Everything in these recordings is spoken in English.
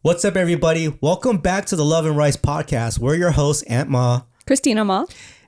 What's up, everybody? Welcome back to the Love and Rice podcast. We're your hosts, Aunt Ma, Christina Ma,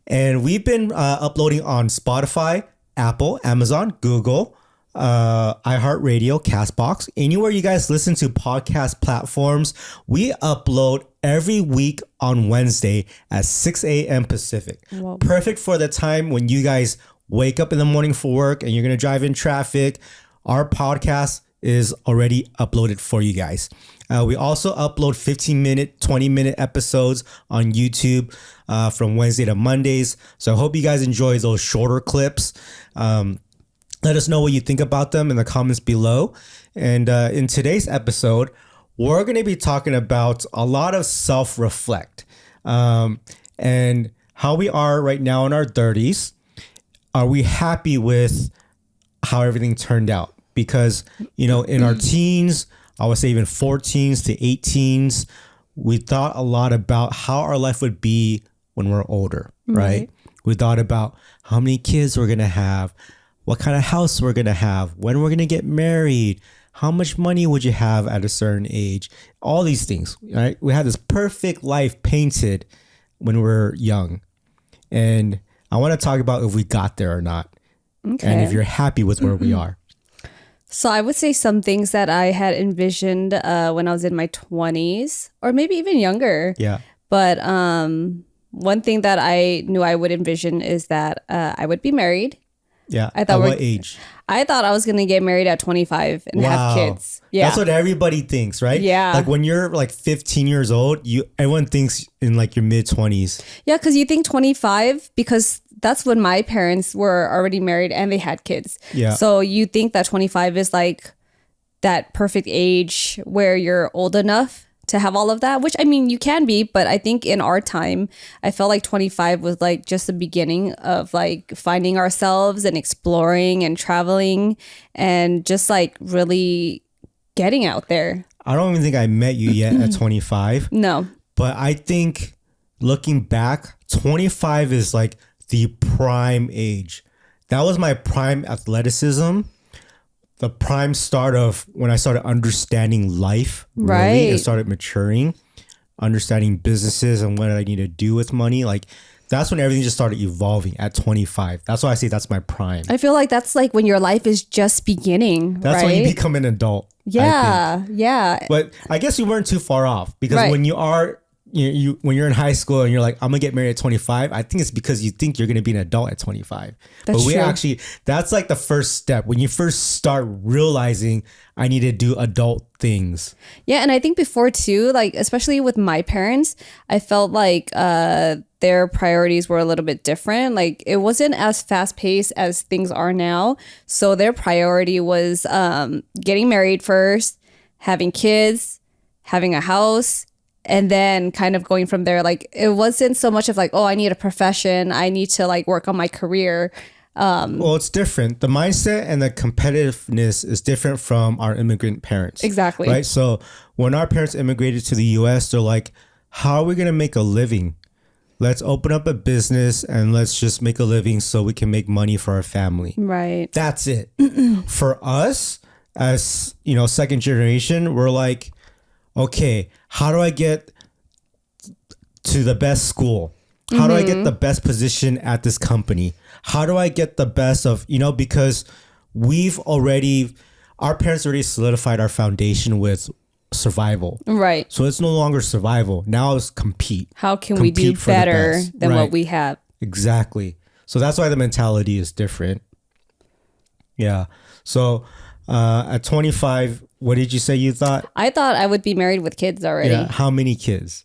and we've been uploading on Spotify, Apple, Amazon, Google, iHeartRadio, Castbox, anywhere you guys listen to podcast platforms. We upload every week on Wednesday at 6 a.m. Pacific. Whoa. Perfect for the time when you guys wake up in the morning for work and you're going to drive in traffic. Our podcast is already uploaded for you guys. We also upload 15-minute, 20-minute episodes on YouTube from Wednesday to Mondays. So I hope you guys enjoy those shorter clips. Let us know what you think about them in the comments below. And in today's episode, we're going to be talking about a lot of self-reflect and how we are right now in our 30s. Are we happy with how everything turned out? Because, you know, in our teens, I would say even 14s to 18s, we thought a lot about how our life would be when we're older, right? We thought about how many kids we're going to have, what kind of house we're going to have, when we're going to get married, how much money would you have at a certain age, all these things, right? We had this perfect life painted when we were young. And I want to talk about if we got there or not. Okay. And if you're happy with where we are. So I would say some things that I had envisioned when I was in my 20s or maybe even younger. Yeah. But one thing that I knew I would envision is that I would be married. Yeah. At what age? I thought I was going to get married at 25 and have kids. Yeah. That's what everybody thinks, right? Yeah. Like when you're like 15 years old, everyone thinks in like your mid 20s. Yeah. Because you think 25 because that's when my parents were already married and they had kids. Yeah. So you think that 25 is like that perfect age where you're old enough to have all of that, which I mean, you can be, but I think in our time, I felt like 25 was like just the beginning of like finding ourselves and exploring and traveling and just like really getting out there. I don't even think I met you yet at 25. No. But I think looking back, 25 is like the prime age. That was my prime athleticism. The prime start of when I started understanding life, really, and started maturing, understanding businesses and what I need to do with money. Like that's when everything just started evolving at 25. That's why I say that's my prime. I feel like that's like when your life is just beginning. That's when you become an adult. Yeah, yeah. But I guess you weren't too far off because when you are, you when you're in high school and you're like, I'm gonna get married at 25, I think it's because you think you're gonna be an adult at 25. That's true. That's like the first step when you first start realizing I need to do adult things. Yeah, and I think before too, like especially with my parents, I felt like their priorities were a little bit different. Like it wasn't as fast paced as things are now. So their priority was getting married first, having kids, having a house. And then kind of going from there, like it wasn't so much of like, oh, I need a profession. I need to like work on my career. Well, it's different. The mindset and the competitiveness is different from our immigrant parents. Exactly. Right. So when our parents immigrated to the US, they're like, how are we going to make a living? Let's open up a business and let's just make a living so we can make money for our family. Right. That's it. For us, as you know, second generation, we're like, okay, how do I get to the best school? How do I get the best position at this company? How do I get the best of, because our parents already solidified our foundation with survival. Right. So it's no longer survival. Now it's compete. How can we do better than what we have? Exactly. So that's why the mentality is different. Yeah. So at 25, what did you say you thought? I thought I would be married with kids already. Yeah. How many kids?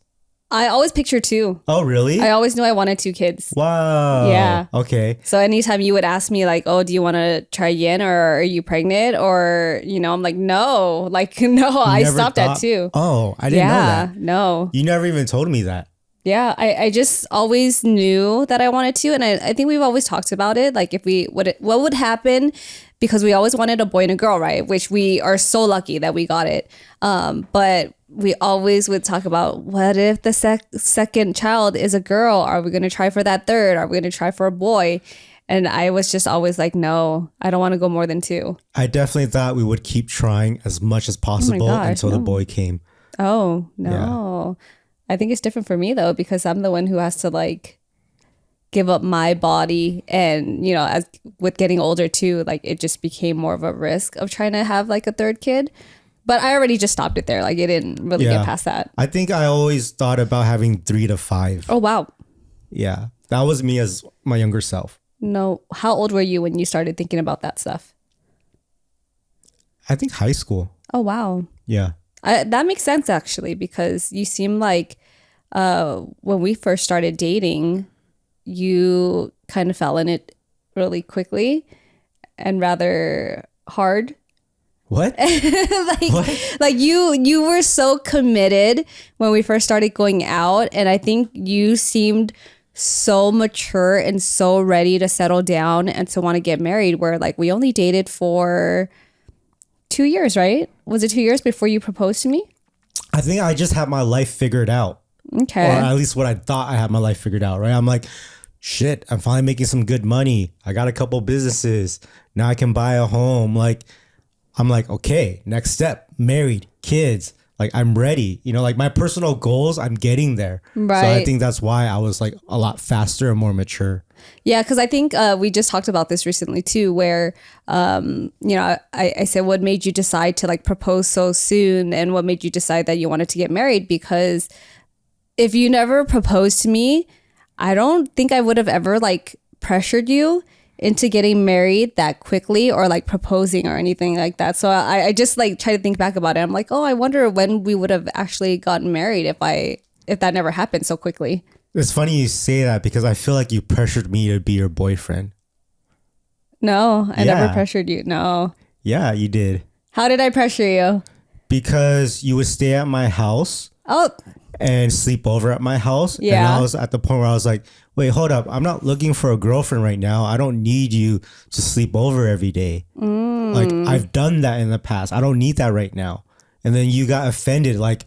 I always pictured 2. Oh, really? I always knew I wanted 2 kids. Wow. Yeah. Okay. So anytime you would ask me like, oh, do you want to try again or are you pregnant? Or, I'm like, no, I stopped at 2. Oh, I didn't know that. Yeah, no. You never even told me that. Yeah, I just always knew that I wanted to. And I think we've always talked about it. Like what would happen, because we always wanted a boy and a girl, right? Which we are so lucky that we got it. But we always would talk about, what if the second child is a girl? Are we going to try for that third? Are we going to try for a boy? And I was just always like, no, I don't want to go more than 2. I definitely thought we would keep trying as much as possible until the boy came. Oh, no. I think it's different for me though, because I'm the one who has to like give up my body. And, you know, as with getting older too, like it just became more of a risk of trying to have like a third kid. But I already just stopped it there. Like it didn't really get past that. I think I always thought about having 3 to 5. Oh, wow. Yeah. That was me as my younger self. No. How old were you when you started thinking about that stuff? I think high school. Oh, wow. Yeah. That makes sense actually, because you seem like when we first started dating, you kind of fell in it really quickly and rather hard. What? Like you were so committed when we first started going out, and I think you seemed so mature and so ready to settle down and to want to get married, where like we only dated for 2 years, right? Was it 2 years before you proposed to me? I think I just had my life figured out. Okay. Or at least what I thought I had my life figured out, right? I'm like, shit, I'm finally making some good money. I got a couple businesses. Now I can buy a home. Like, I'm like, okay, next step, married, kids. Like, I'm ready. You know, like my personal goals, I'm getting there. Right. So I think that's why I was like a lot faster and more mature. Yeah, because I think we just talked about this recently too, where, you know, I said, what made you decide to like propose so soon, and what made you decide that you wanted to get married? Because if you never proposed to me, I don't think I would have ever like pressured you into getting married that quickly, or like proposing or anything like that. So I just like try to think back about it. I'm like, oh, I wonder when we would have actually gotten married if that never happened so quickly. It's funny you say that, because I feel like you pressured me to be your boyfriend. No, I never pressured you. No. Yeah, you did. How did I pressure you? Because you would stay at my house. Oh, And sleep over at my house. Yeah. And I was at the point where I was like, wait, hold up. I'm not looking for a girlfriend right now. I don't need you to sleep over every day. Like, I've done that in the past. I don't need that right now. And then you got offended, like,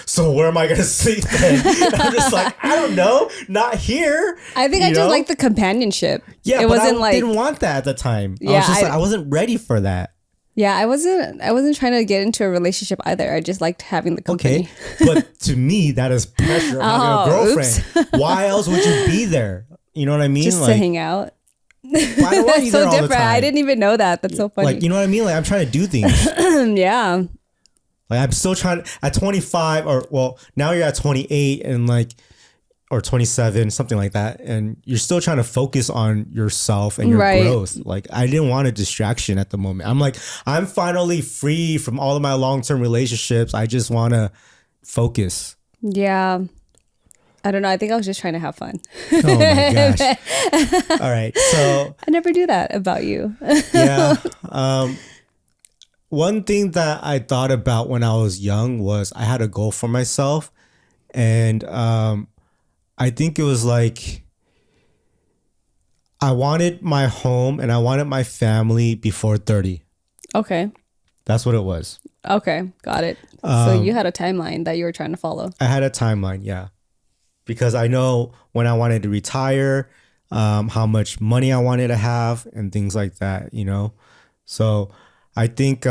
so where am I going to sleep then? And I'm just like, I don't know. Not here. I think I just like the companionship. Yeah, it but wasn't I didn't want that at the time. Yeah, I wasn't ready for that. Yeah, I wasn't trying to get into a relationship either. I just liked having the company. Okay, but to me, that is pressure of having a girlfriend. Why else would you be there? You know what I mean? Just like, to hang out. Why do I want you there So all the different. time? I didn't even know that. That's so funny. Like, you know what I mean? Like, I'm trying to do things. Yeah. Like, I'm still trying at 25, or well, now you're at 28 and like, or 27, something like that. And you're still trying to focus on yourself and your growth. Like, I didn't want a distraction at the moment. I'm like, I'm finally free from all of my long-term relationships. I just want to focus. Yeah. I don't know. I think I was just trying to have fun. Oh my gosh. All right. So I never do that about you. yeah. One thing that I thought about when I was young was I had a goal for myself. And I think it was like, I wanted my home and I wanted my family before 30. Okay. That's what it was. Okay. Got it. So you had a timeline that you were trying to follow. I had a timeline, yeah. Because I know when I wanted to retire, how much money I wanted to have and things like that, you know? So I think,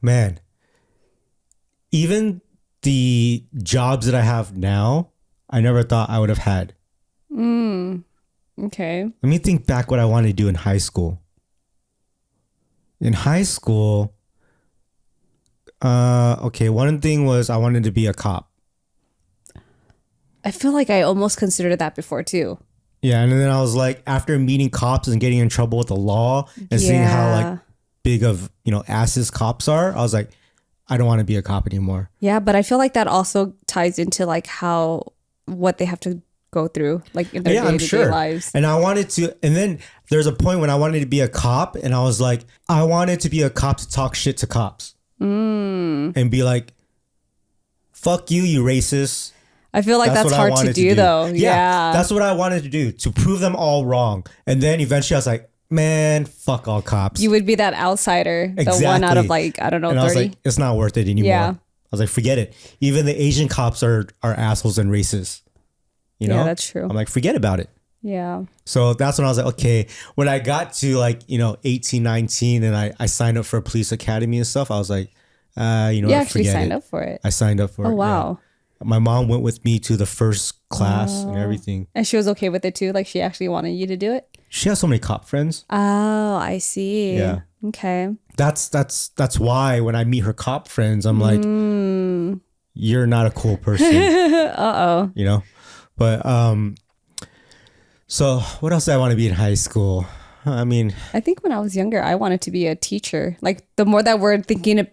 man, even the jobs that I have now, I never thought I would have had. Okay. Let me think back what I wanted to do in high school. In high school, okay, one thing was I wanted to be a cop. I feel like I almost considered that before too. Yeah, and then I was like, after meeting cops and getting in trouble with the law and seeing how like big of, you know, asses cops are, I was like, I don't want to be a cop anymore. Yeah, but I feel like that also ties into like what they have to go through, like in their day-to-day lives. And I wanted to, and then there's a point when I wanted to be a cop, and I was like, I wanted to be a cop to talk shit to cops and be like, fuck you, you racist. I feel like that's hard to do though. Yeah. That's what I wanted to do, to prove them all wrong. And then eventually I was like, man, fuck all cops. You would be that outsider, the one out of like, I don't know, and 30. I was like, it's not worth it anymore. Yeah. I was like, forget it. Even the Asian cops are assholes and racist. You know? Yeah, that's true. I'm like, forget about it. Yeah. So that's when I was like, okay, when I got to like, you know, 18, 19 and I signed up for a police academy and stuff, I was like, You actually forget signed it. up for it. I signed up for it. Oh, wow. Yeah. My mom went with me to the first class and everything. And she was okay with it too? Like she actually wanted you to do it? She has so many cop friends. Oh, I see. Yeah. Okay. That's why when I meet her cop friends, I'm like, you're not a cool person. Uh-oh. You know? But so what else did I want to be in high school? I mean, I think when I was younger, I wanted to be a teacher. Like the more that we're thinking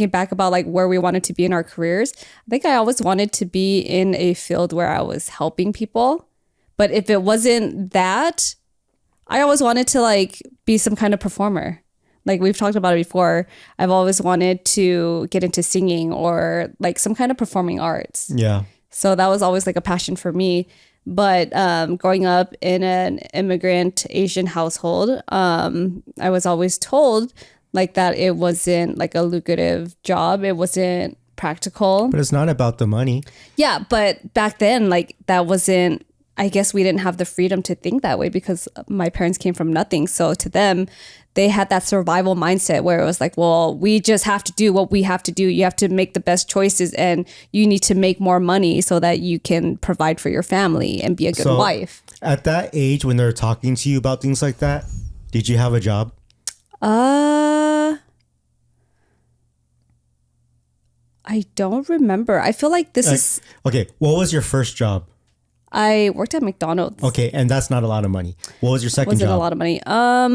back about like where we wanted to be in our careers, I think I always wanted to be in a field where I was helping people. But if it wasn't that, I always wanted to like be some kind of performer. Like we've talked about it before. I've always wanted to get into singing or like some kind of performing arts. yeah. So that was always like a passion for me. But growing up in an immigrant Asian household, I was always told like that it wasn't like a lucrative job. It wasn't practical. But it's not about the money. Yeah, but back then, like that wasn't, I guess we didn't have the freedom to think that way because my parents came from nothing. So to them, they had that survival mindset where it was like, well, we just have to do what we have to do. You have to make the best choices and you need to make more money so that you can provide for your family and be a good wife. At that age, when they're talking to you about things like that, did you have a job? I don't remember. I feel like this is... Okay, what was your first job? I worked at McDonald's. Okay, and that's not a lot of money. What was your second job? Was it a lot of money? I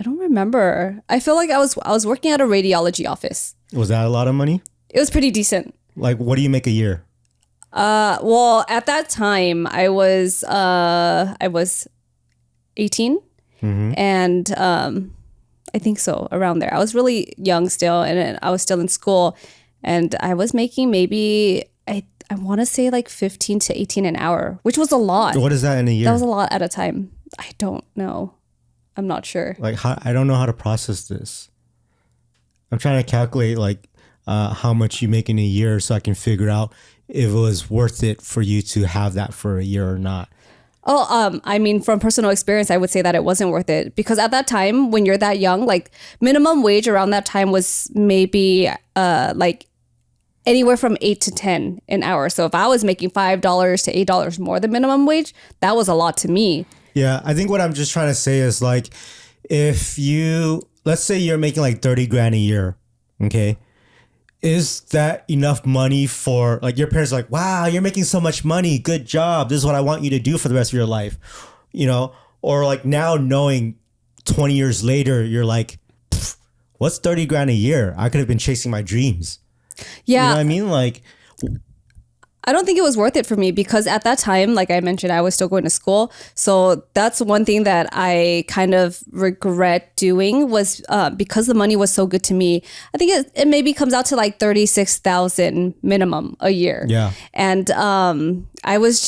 don't remember. I feel like I was working at a radiology office. Was that a lot of money? It was pretty decent. Like, what do you make a year? Well, at that time I was 18, and I think so, around there. I was really young still, and I was still in school, and I was making maybe I want to say like 15 to 18 an hour, which was a lot. What is that in a year? That was a lot at a time. I don't know. I'm not sure. Like, I don't know how to process this. I'm trying to calculate like how much you make in a year so I can figure out if it was worth it for you to have that for a year or not. Oh, I mean, from personal experience, I would say that it wasn't worth it because at that time, when you're that young, like minimum wage around that time was maybe like anywhere from 8 to 10 an hour. So if I was making $5 to $8 more than minimum wage, that was a lot to me. Yeah, I think what I'm just trying to say is like, if you, let's say you're making like 30 grand a year, okay? Is that enough money for, like, your parents are like, wow, you're making so much money. Good job. This is what I want you to do for the rest of your life. You know, or like now knowing 20 years later, you're like, what's 30 grand a year? I could have been chasing my dreams. Yeah. You know what I mean? Like, I don't think it was worth it for me because at that time, like I mentioned, I was still going to school. So that's one thing that I kind of regret doing was because the money was so good to me. I think it maybe comes out to like 36,000 minimum a year. Yeah. And I was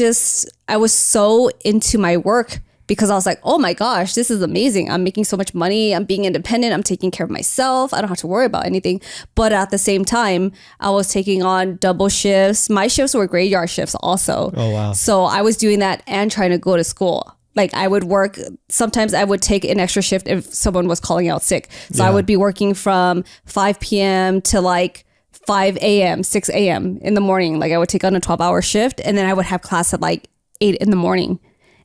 so into my work because I was like, oh my gosh, this is amazing. I'm making so much money. I'm being independent. I'm taking care of myself. I don't have to worry about anything. But at the same time, I was taking on double shifts. My shifts were graveyard shifts also. Oh, wow. So I was doing that and trying to go to school. Like I would work, sometimes I would take an extra shift if someone was calling out sick. So I would be working from 5 p.m. to like 5 a.m., 6 a.m. in the morning. Like I would take on a 12-hour shift and then I would have class at like 8 in the morning.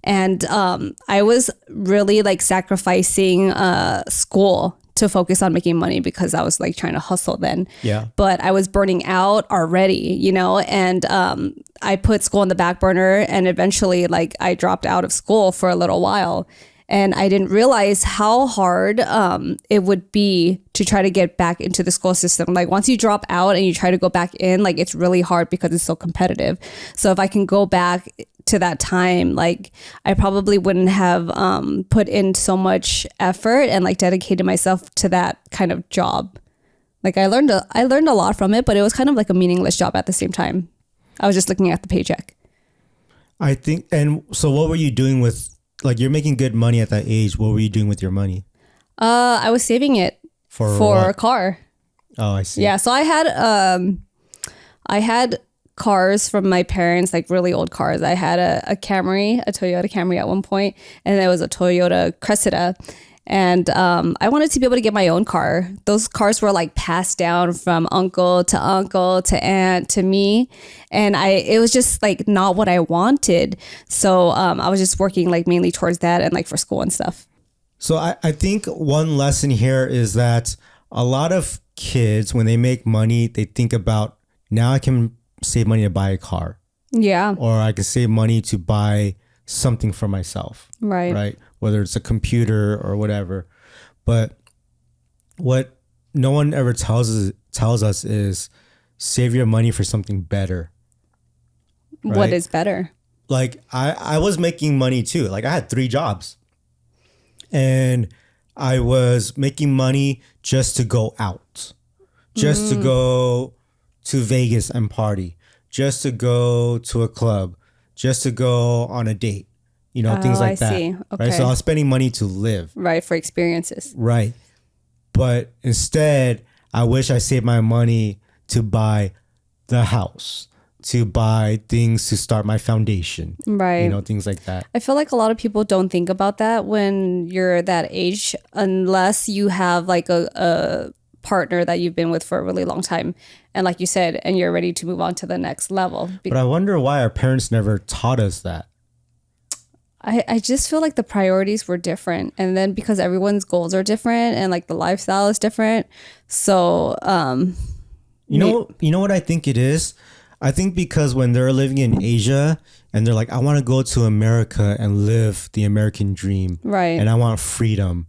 And I was really like sacrificing school to focus on making money because I was like trying to hustle then. Yeah. But I was burning out already, you know, and I put school on the back burner and eventually like I dropped out of school for a little while. And I didn't realize how hard it would be to try to get back into the school system. Like once you drop out and you try to go back in, like it's really hard because it's so competitive. So if I can go back to that time, like I probably wouldn't have put in so much effort and like dedicated myself to that kind of job. Like I learned a lot from it, but it was kind of like a meaningless job at the same time. I was just looking at the paycheck. I think, and so what were you doing with, like you're making good money at that age. What were you doing with your money? I was saving it for a car. Oh, I see. Yeah, so I had cars from my parents, like really old cars. I had a Camry, a Toyota Camry at one point, and there was a Toyota Cressida. And I wanted to be able to get my own car. Those cars were like passed down from uncle to aunt to me. And it was just like not what I wanted. So I was just working like mainly towards that and like for school and stuff. So I think one lesson here is that a lot of kids, when they make money, they think about, now I can save money to buy a car. Yeah. Or I can save money to buy something for myself. Right. Right. Whether it's a computer or whatever. But what no one ever tells us is save your money for something better. Right? What is better? Like I was making money too. Like I had 3 jobs. And I was making money just to go out, just to go to Vegas and party, just to go to a club, just to go on a date, things like that. See. Okay. Right. So I was spending money to live. Right. For experiences. Right. But instead, I wish I saved my money to buy the house, to buy things to start my foundation. Right. Things like that. I feel like a lot of people don't think about that when you're that age, unless you have like a partner that you've been with for a really long time. And like you said, and you're ready to move on to the next level. But I wonder why our parents never taught us that. I just feel like the priorities were different. And then because everyone's goals are different and like the lifestyle is different. So, you know what I think it is? I think because when they're living in Asia and they're like, I want to go to America and live the American dream. Right. And I want freedom.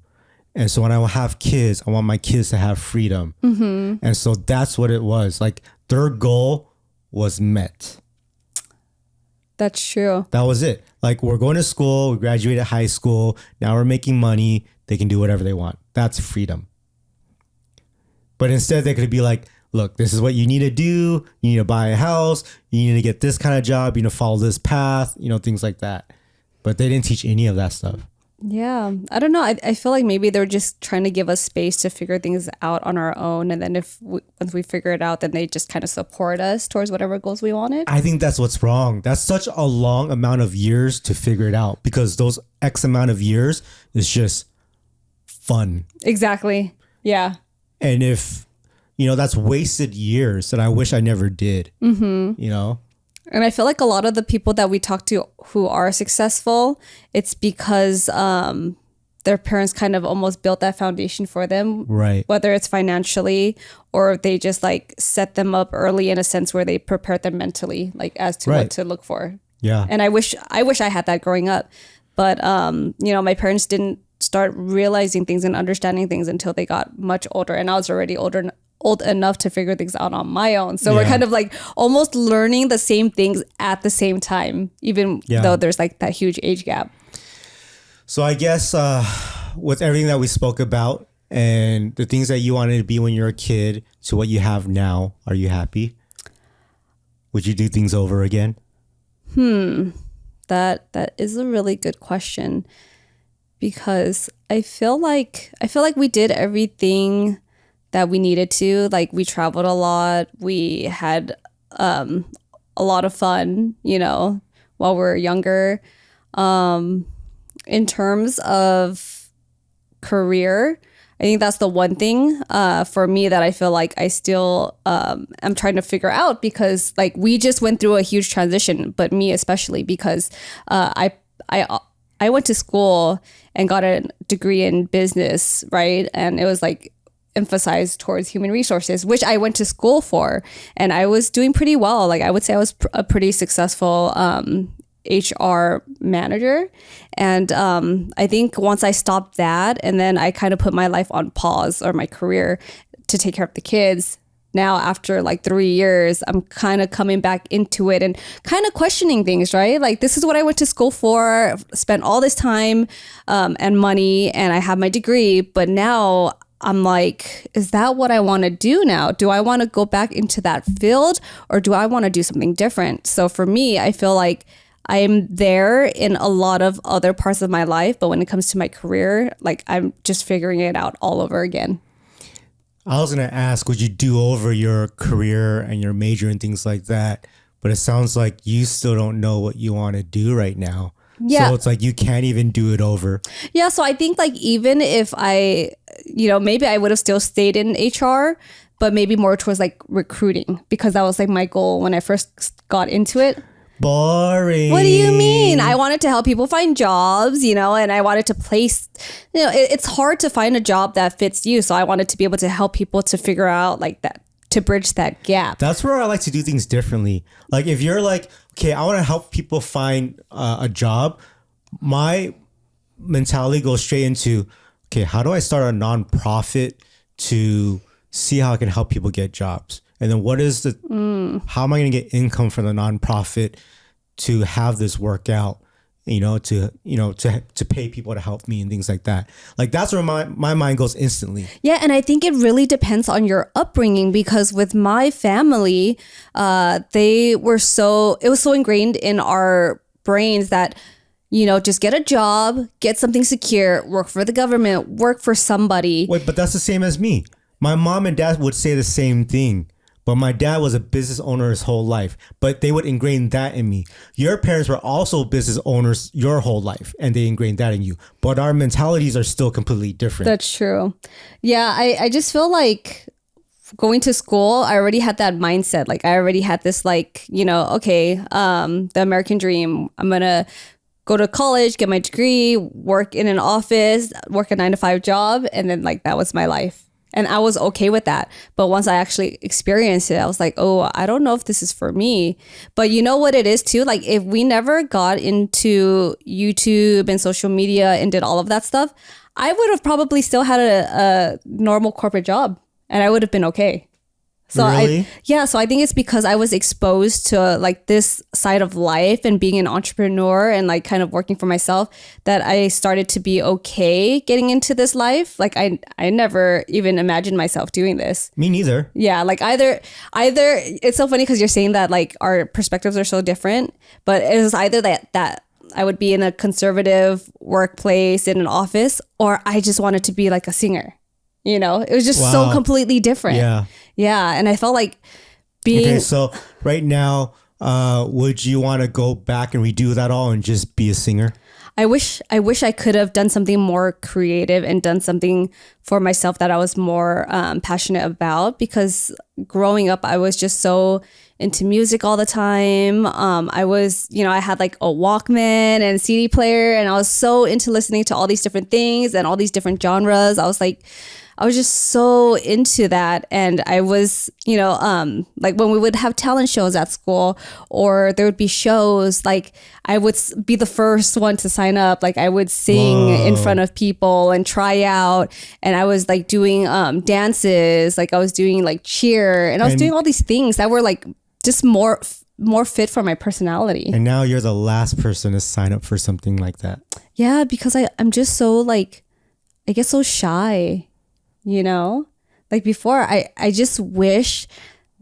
And so when I have kids, I want my kids to have freedom. Mm-hmm. And so that's what it was. Like their goal was met. That's true. That was it. Like we're going to school, we graduated high school. Now we're making money. They can do whatever they want. That's freedom. But instead they could be like, look, this is what you need to do. You need to buy a house. You need to get this kind of job. You need to follow this path, things like that. But they didn't teach any of that stuff. Yeah. I don't know. I feel like maybe they're just trying to give us space to figure things out on our own. And then once we figure it out, then they just kind of support us towards whatever goals we wanted. I think that's what's wrong. That's such a long amount of years to figure it out because those X amount of years is just fun. Exactly. Yeah. And if that's wasted years that I wish I never did, And I feel like a lot of the people that we talk to who are successful, it's because their parents kind of almost built that foundation for them. Right. Whether it's financially or they just like set them up early in a sense where they prepared them mentally, like as to what to look for. Yeah. And I wish I had that growing up. But, my parents didn't start realizing things and understanding things until they got much older. And I was already old enough to figure things out on my own. So we're kind of like almost learning the same things at the same time, even though there's like that huge age gap. So I guess with everything that we spoke about and the things that you wanted to be when you're a kid to what you have now, are you happy? Would you do things over again? That is a really good question because I feel like we did everything that we needed to. Like we traveled a lot. We had a lot of fun, while we were younger. In terms of career, I think that's the one thing for me that I feel like I still am trying to figure out because like we just went through a huge transition, but me especially because I went to school and got a degree in business, right? And it was like emphasized towards human resources, which I went to school for, and I was doing pretty well. Like I would say I was a pretty successful HR manager. And I think once I stopped that and then I kind of put my life on pause or my career to take care of the kids. Now, after like 3 years, I'm kind of coming back into it and kind of questioning things, right? Like, this is what I went to school for, spent all this time and money, and I have my degree. But now I'm like, is that what I want to do now? Do I want to go back into that field or do I want to do something different? So for me, I feel like I'm there in a lot of other parts of my life, but when it comes to my career, like I'm just figuring it out all over again. I was going to ask, would you do over your career and your major and things like that? But it sounds like you still don't know what you want to do right now. Yeah. So it's like you can't even do it over. Yeah, so I think like even if I, maybe I would have still stayed in HR, but maybe more towards like recruiting, because that was like my goal when I first got into it. Boring. What do you mean? I wanted to help people find jobs, and I wanted to place, it's hard to find a job that fits you. So I wanted to be able to help people to figure out like that, to bridge that gap. That's where I like to do things differently. Like if you're like, okay, I want to help people find a job, my mentality goes straight into, okay, how do I start a nonprofit to see how I can help people get jobs? And then how am I going to get income from the nonprofit to have this work out, to pay people to help me and things like that. Like that's where my mind goes instantly. Yeah. And I think it really depends on your upbringing, because with my family, it was so ingrained in our brains that, just get a job, get something secure, work for the government, work for somebody. Wait, but that's the same as me. My mom and dad would say the same thing. But my dad was a business owner his whole life, but they would ingrain that in me. Your parents were also business owners your whole life, and they ingrained that in you. But our mentalities are still completely different. That's true. Yeah, I just feel like going to school, I already had that mindset. Like I already had this like, okay, the American dream. I'm going to go to college, get my degree, work in an office, work a 9-to-5 job. And then like that was my life. And I was okay with that. But once I actually experienced it, I was like, oh, I don't know if this is for me. But you know what it is too? Like if we never got into YouTube and social media and did all of that stuff, I would have probably still had a normal corporate job and I would have been okay. So really? So I think it's because I was exposed to like this side of life and being an entrepreneur and like kind of working for myself that I started to be okay getting into this life. Like I never even imagined myself doing this. Me neither. Yeah, like either it's so funny because you're saying that like our perspectives are so different, but it was either that I would be in a conservative workplace in an office, or I just wanted to be like a singer. It was just so completely different. Yeah. And I felt like being... Okay, so right now, would you want to go back and redo that all and just be a singer? I wish I could have done something more creative and done something for myself that I was more passionate about, because growing up, I was just so into music all the time. I was, I had like a Walkman and a CD player, and I was so into listening to all these different things and all these different genres. I was just so into that. And I was, like when we would have talent shows at school, or there would be shows, like I would be the first one to sign up. Like I would sing in front of people and try out. And I was like doing dances, like I was doing like cheer, and I was doing all these things that were like just more fit for my personality. And now you're the last person to sign up for something like that. Yeah, because I'm just so like, I get so shy. Like before, I just wish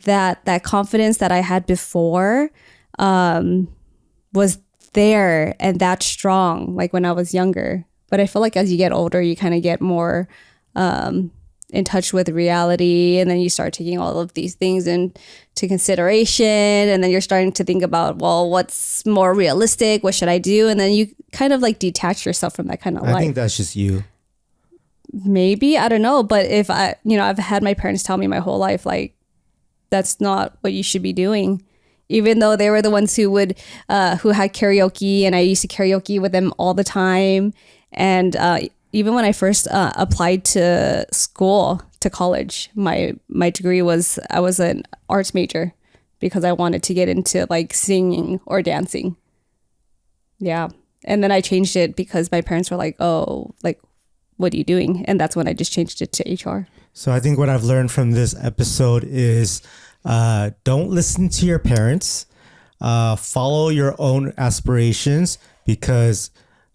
that confidence that I had before was there and that strong, like when I was younger. But I feel like as you get older, you kind of get more in touch with reality, and then you start taking all of these things into consideration, and then you're starting to think about, well, what's more realistic? What should I do? And then you kind of like detach yourself from that kind of life. I think that's just you. Maybe, I don't know. But if I've had my parents tell me my whole life, like, that's not what you should be doing. Even though they were the ones who had karaoke, and I used to karaoke with them all the time. And even when I first applied to school, to college, my degree was, I was an arts major because I wanted to get into like singing or dancing. Yeah. And then I changed it because my parents were like, oh, like, what are you doing? And that's when I just changed it to HR. So I think what I've learned from this episode is don't listen to your parents. Follow your own aspirations, because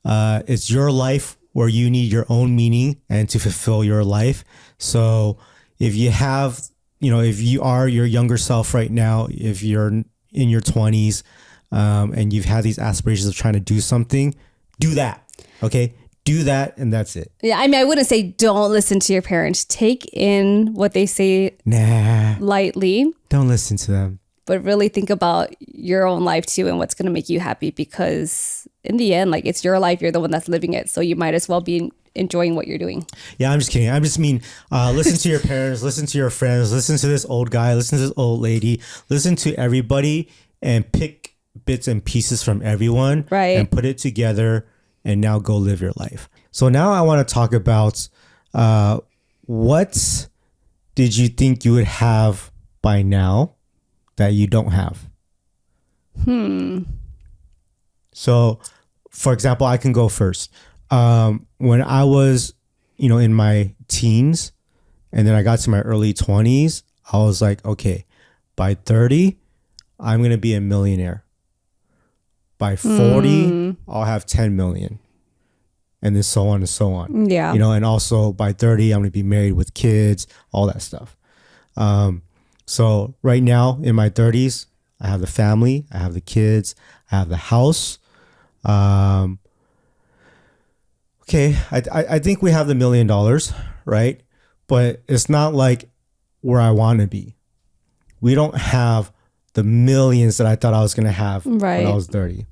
it's your life where you need your own meaning and to fulfill your life. So if you have, if you are your younger self right now, if you're in your 20s and you've had these aspirations of trying to do something, do that. Okay. Do that, and that's it. Yeah, I mean, I wouldn't say don't listen to your parents. Take in what they say lightly. Don't listen to them. but really think about your own life too and what's going to make you happy, because in the end, like, it's your life. You're the one that's living it. So you might as well be enjoying what you're doing. Yeah, I'm just kidding. I just mean, listen to your parents, listen to your friends, listen to this old guy, listen to this old lady, listen to everybody and pick bits and pieces from everyone, right, and put it together and now go live your life. So now I want to talk about what did you think you would have by now that you don't have? So, for example, I can go first. When I was, in my teens and then I got to my early 20s, I was like, okay, by 30, I'm going to be a millionaire. By 40, I'll have 10 million. And then so on and so on. Yeah. And also by 30, I'm going to be married with kids, all that stuff. So right now in my 30s, I have the family, I have the kids, I have the house. Okay, I think we have the $1 million, right? But it's not like where I want to be. We don't have the millions that I thought I was going to have when I was 30.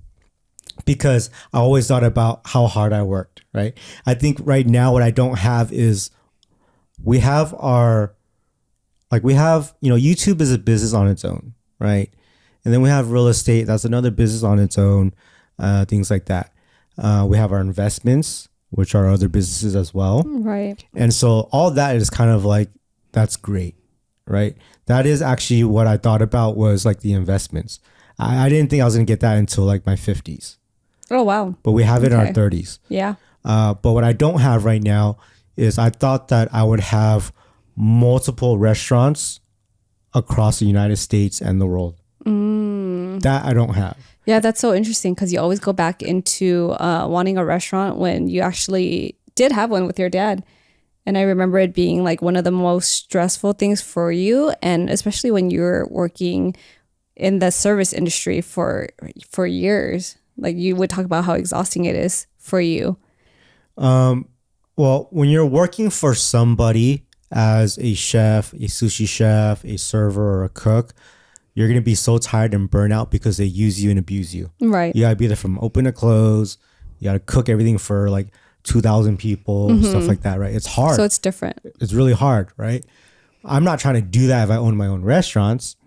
Because I always thought about how hard I worked, right? I think right now what I don't have is we have YouTube is a business on its own, right? And then we have real estate. That's another business on its own, things like that. We have our investments, which are other businesses as well. Right. And so all that is kind of like, that's great, right? That is actually what I thought about was like the investments. I didn't think I was going to get that until like my 50s. Oh, wow. But we have it in our 30s. Yeah. But what I don't have right now is I thought that I would have multiple restaurants across the United States and the world. That I don't have. Yeah, that's so interesting because you always go back into wanting a restaurant when you actually did have one with your dad. And I remember it being like one of the most stressful things for you. And especially when you were working in the service industry for years. Like you would talk about how exhausting it is for you. Well, when you're working for somebody as a chef, a sushi chef, a server, or a cook, you're going to be so tired and burnt out because they use you and abuse you. Right. You got to be there from open to close. You got to cook everything for like 2,000 people, stuff like that, right? It's hard. So it's different. It's really hard, right? I'm not trying to do that if I own my own restaurants.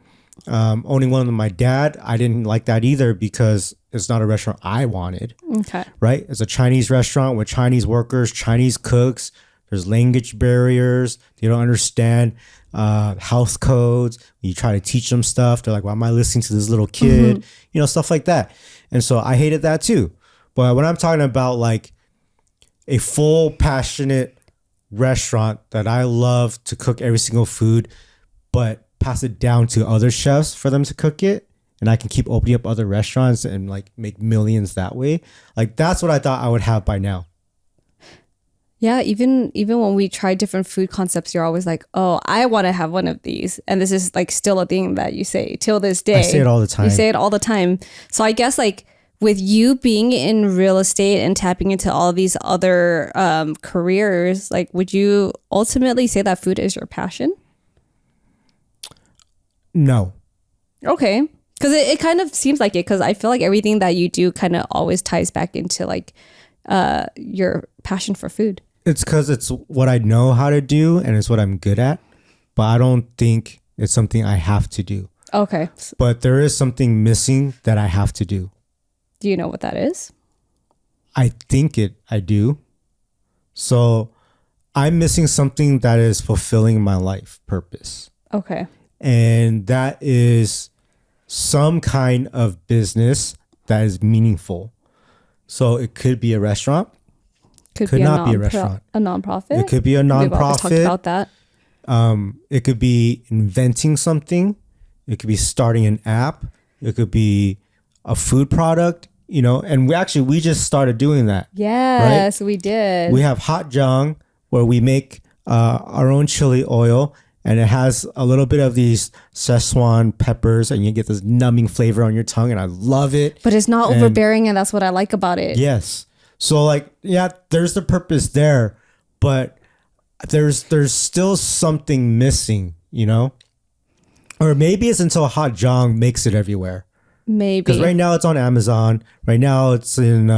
Owning one with my dad, I didn't like that either because it's not a restaurant I wanted. Okay. Right? It's a Chinese restaurant with Chinese workers, Chinese cooks. There's language barriers. They don't understand house codes. You try to teach them stuff. They're like, why am I listening to this little kid? Stuff like that. And so I hated that too. But when I'm talking about like a full passionate restaurant that I love to cook every single food, but pass it down to other chefs for them to cook it, and I can keep opening up other restaurants and like make millions that way. Like that's what I thought I would have by now. Yeah, even when we try different food concepts, you're always like, oh, I want to have one of these. And this is like still a thing that you say till this day. I say it all the time. You say it all the time. So I guess like with you being in real estate and tapping into all these other careers, like would you ultimately say that food is your passion? No. Okay. Because it kind of seems like it, because I feel like everything that you do kind of always ties back into like your passion for food. It's because it's what I know how to do and it's what I'm good at, but I don't think it's something I have to do. Okay. But there is something missing that I have to do. Do you know what that is? I think I do. So I'm missing something that is fulfilling my life purpose. Okay. And that is some kind of business that is meaningful. So it could be a restaurant. Could not be a restaurant. A nonprofit. It could be a nonprofit. We've always talked about that. It could be inventing something. It could be starting an app. It could be a food product, and we just started doing that. Yes, right? We did. We have Hot Jang where we make our own chili oil. And it has a little bit of these Szechuan peppers and you get this numbing flavor on your tongue. And I love it. But it's not overbearing. And that's what I like about it. Yes. So like, yeah, there's the purpose there. But there's still something missing, Or maybe it's until Hot Jong makes it everywhere. Maybe. Because right now it's on Amazon. Right now it's in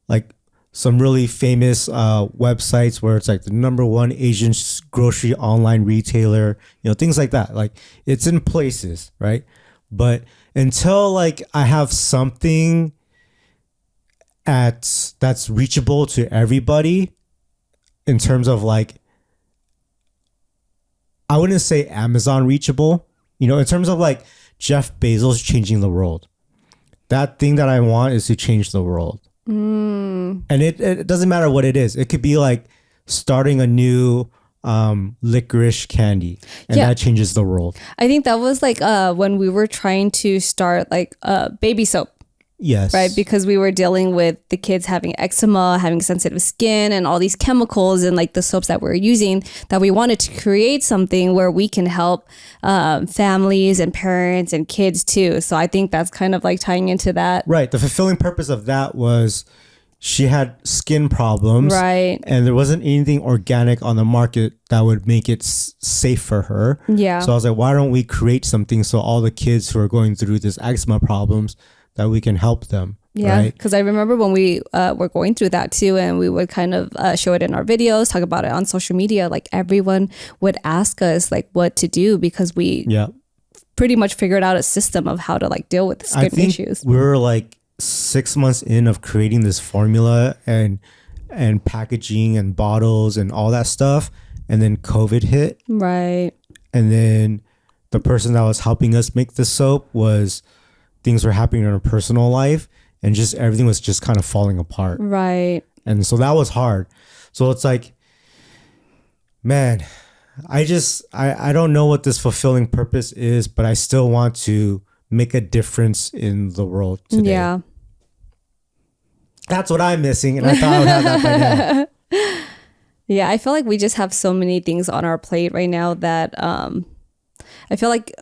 like some really famous websites where it's like the #1 Asian grocery online retailer, things like that. Like it's in places, right? But until like I have something that's reachable to everybody in terms of like, I wouldn't say Amazon reachable, in terms of like Jeff Bezos changing the world. That thing that I want is to change the world. And it doesn't matter what it is. It could be like starting a new licorice candy, and that changes the world. I think that was like when we were trying to start like baby soap. Yes. Right. Because we were dealing with the kids having eczema, having sensitive skin, and all these chemicals and like the soaps that we're using, that we wanted to create something where we can help families and parents and kids too. So I think that's kind of like tying into that. Right. The fulfilling purpose of that was she had skin problems. Right. And there wasn't anything organic on the market that would make it safe for her. Yeah. So I was like, why don't we create something so all the kids who are going through this eczema problems, that we can help them. Yeah, because I remember when we were going through that too, and we would kind of show it in our videos, talk about it on social media. Like everyone would ask us like what to do, because we pretty much figured out a system of how to like deal with the skin issues. We were like 6 months in of creating this formula and packaging and bottles and all that stuff, and then COVID hit. Right. And then the person that was helping us make the soap things were happening in her personal life, and just everything was just kind of falling apart. Right. And so that was hard. So it's like, man, I don't know what this fulfilling purpose is, but I still want to make a difference in the world today. Yeah. That's what I'm missing, and I thought I would have that by now. Yeah, I feel like we just have so many things on our plate right now that I feel like,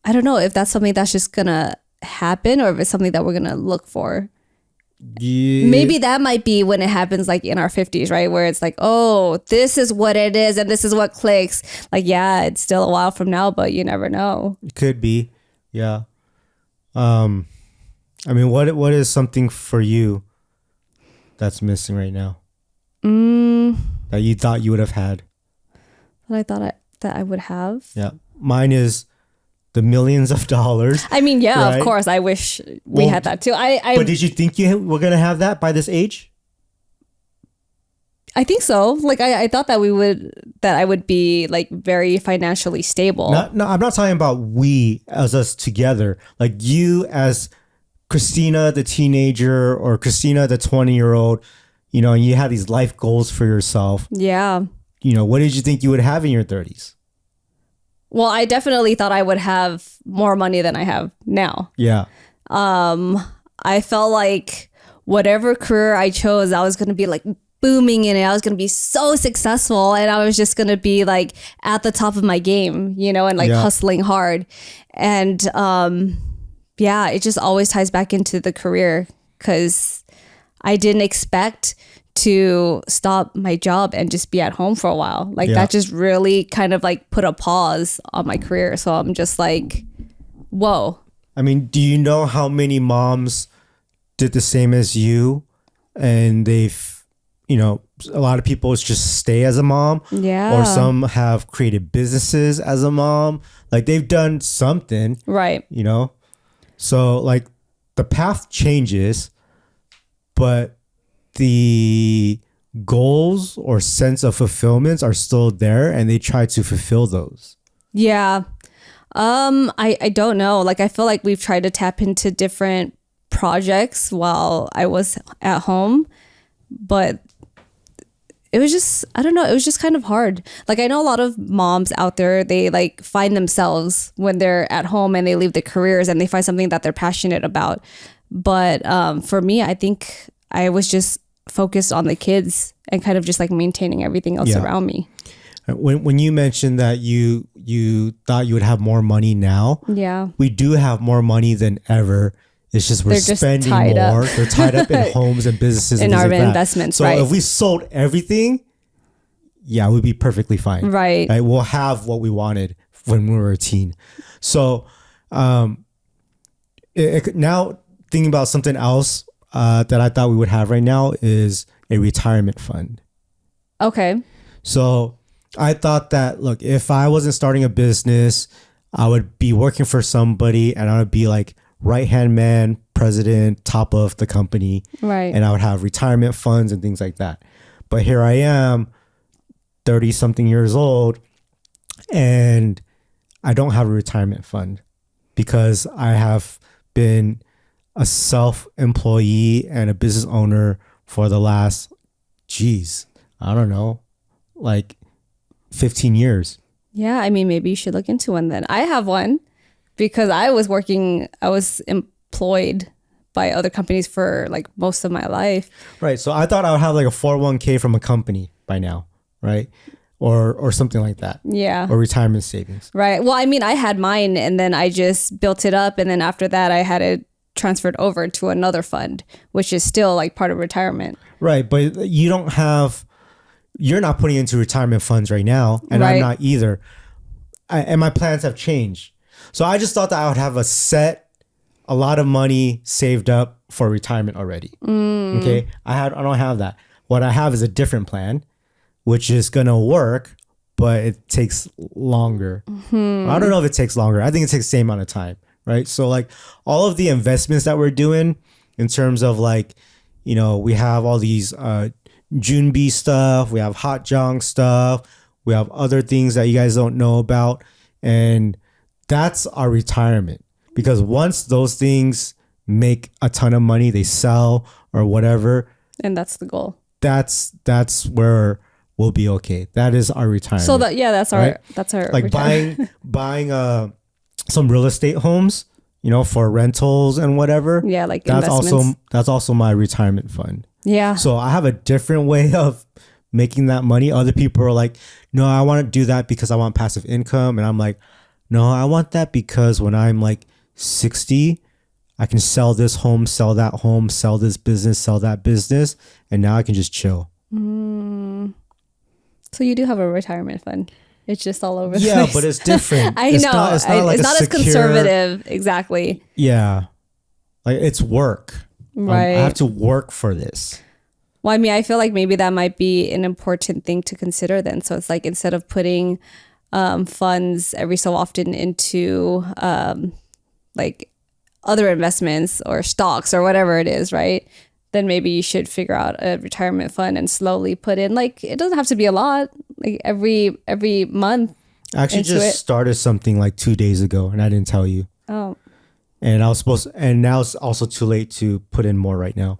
I don't know if that's something that's just gonna happen or if it's something that we're gonna look for. Yeah. Maybe that might be when it happens like in our 50s, right? Where it's like, oh, this is what it is and this is what clicks. Like, yeah, it's still a while from now, but you never know. It could be. Yeah. I mean, what is something for you that's missing right now? That you thought you would have had? That I thought that I would have? Yeah. Mine is the millions of dollars. I mean, yeah, right? Of course. I wish we had that too. But did you think you were going to have that by this age? I think so. Like I thought that I would be like very financially stable. No, I'm not talking about we as us together. Like you as Christina, the teenager, or Christina, the 20-year-old, and you had these life goals for yourself. Yeah. What did you think you would have in your 30s? Well, I definitely thought I would have more money than I have now. Yeah. I felt like whatever career I chose, I was going to be like booming in it. I was going to be so successful, and I was just going to be like at the top of my game, and like hustling hard. And it just always ties back into the career, because I didn't expect to stop my job and just be at home for a while. Like that just really kind of like put a pause on my career. So I'm just like, whoa. I mean, do you know how many moms did the same as you? And they've, a lot of people just stay as a mom. Yeah. Or some have created businesses as a mom. Like they've done something. Right. So like the path changes, but the goals or sense of fulfillments are still there, and they try to fulfill those. Yeah. I don't know. Like, I feel like we've tried to tap into different projects while I was at home, but it was just, I don't know. It was just kind of hard. Like, I know a lot of moms out there, they like find themselves when they're at home and they leave their careers and they find something that they're passionate about. But for me, I think I was just focused on the kids and kind of just like maintaining everything else around me. When you mentioned that you thought you would have more money now, we do have more money than ever. It's just we're spending more. They're tied up in homes and businesses in and our like investments. So right? if we sold everything, we'd be perfectly fine. Right. We'll have what we wanted when we were a teen. So now thinking about something else that I thought we would have right now is a retirement fund. Okay. So I thought that, look, if I wasn't starting a business, I would be working for somebody and I would be like right-hand man, president, top of the company. Right. And I would have retirement funds and things like that. But here I am, 30 something years old, and I don't have a retirement fund because I have been a self-employee and a business owner for the last, I don't know, like 15 years. Yeah, I mean, maybe you should look into one then. I have one because I was employed by other companies for like most of my life. Right. So I thought I would have like a 401k from a company by now, right? Or something like that. Yeah. Or retirement savings. Right. Well, I mean, I had mine and then I just built it up. And then after that, I had it transferred over to another fund, which is still like part of retirement. Right. But you're not putting into retirement funds right now. And Right. I'm not either. And my plans have changed. So I just thought that I would have a lot of money saved up for retirement already. Okay. I don't have that. What I have is a different plan, which is going to work, but it takes longer. I don't know if it takes longer. I think it takes the same amount of time, right? So like all of the investments that we're doing in terms of like, we have all these Junbi stuff, we have hot junk stuff, we have other things that you guys don't know about. And that's our retirement. Because once those things make a ton of money, they sell or whatever. And that's the goal. That's where we'll be okay. That is our retirement. So that's right? our like retirement. buying some real estate homes, for rentals and whatever. Yeah, like that's investments. that's also my retirement fund. Yeah. So I have a different way of making that money. Other people are like, no, I want to do that because I want passive income. And I'm like, no, I want that because when I'm like 60, I can sell this home, sell that home, sell this business, sell that business. And now I can just chill. So you do have a retirement fund. It's just all over the Yeah, place. but it's different. I It's know. not like it's not as conservative. Exactly. Yeah. Like it's work. Right. I have to work for this. Well, I mean, I feel like maybe that might be an important thing to consider then. So it's like instead of putting funds every so often into like other investments or stocks or whatever it is, right? Then maybe you should figure out a retirement fund and slowly put in, like, it doesn't have to be a lot, like every month. I actually just started something like 2 days ago and I didn't tell you. Oh. And now it's also too late to put in more right now.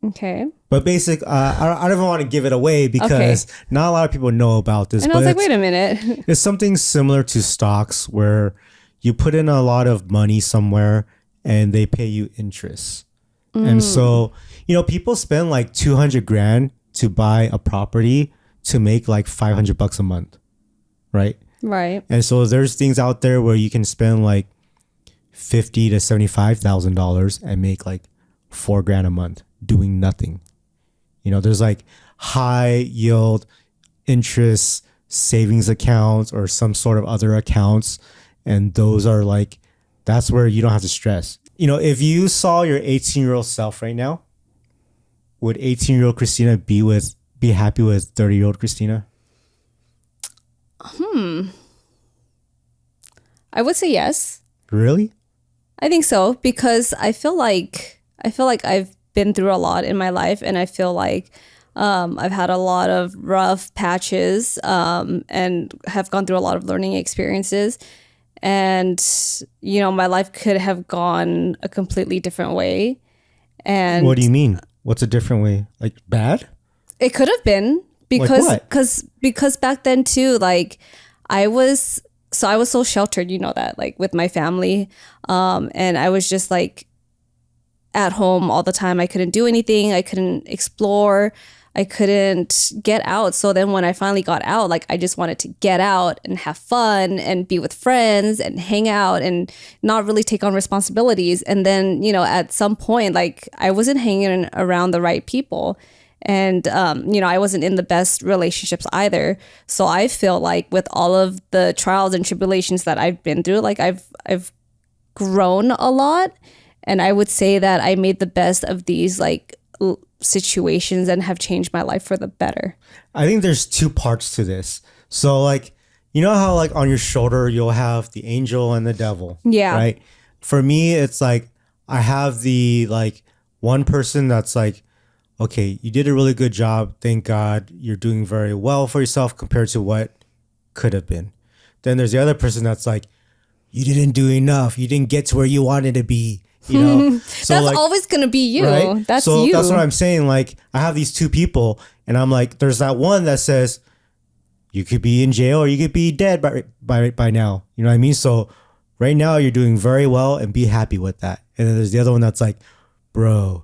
Okay. But I don't even want to give it away because not a lot of people know about this. And I was like, wait a minute. It's something similar to stocks where you put in a lot of money somewhere and they pay you interest. And so, people spend like 200 grand to buy a property to make like $500 a month. Right. Right. And so there's things out there where you can spend like $50,000 to $75,000 and make like $4,000 a month doing nothing. There's like high yield interest savings accounts or some sort of other accounts. And those are like, that's where you don't have to stress. If you saw your 18-year-old self right now, would 18-year-old Christina be happy with 30-year-old Christina? I would say yes. Really? I think so, because I feel like I've been through a lot in my life, and I feel like I've had a lot of rough patches and have gone through a lot of learning experiences. And, my life could have gone a completely different way. And what do you mean? What's a different way? Like bad? It could have been because back then too, like I was so sheltered, that, like with my family. And I was just like at home all the time. I couldn't do anything. I couldn't explore. I couldn't get out. So then when I finally got out, like I just wanted to get out and have fun and be with friends and hang out and not really take on responsibilities. And then, at some point, like I wasn't hanging around the right people. And, I wasn't in the best relationships either. So I feel like with all of the trials and tribulations that I've been through, like I've grown a lot. And I would say that I made the best of these like situations and have changed my life for the better. I think there's two parts to this. So like, you know how like on your shoulder, you'll have the angel and the devil. Yeah. Right. For me, it's like, I have the like one person that's like, okay, you did a really good job. Thank God you're doing very well for yourself compared to what could have been. Then there's the other person that's like, you didn't do enough. You didn't get to where you wanted to be. You know, so that's like, always going to be you. right? That's so you. That's what I'm saying. Like, I have these two people, and I'm like, there's that one that says, you could be in jail or you could be dead by now. You know what I mean? So right now you're doing very well and be happy with that. And then there's the other one that's like, bro,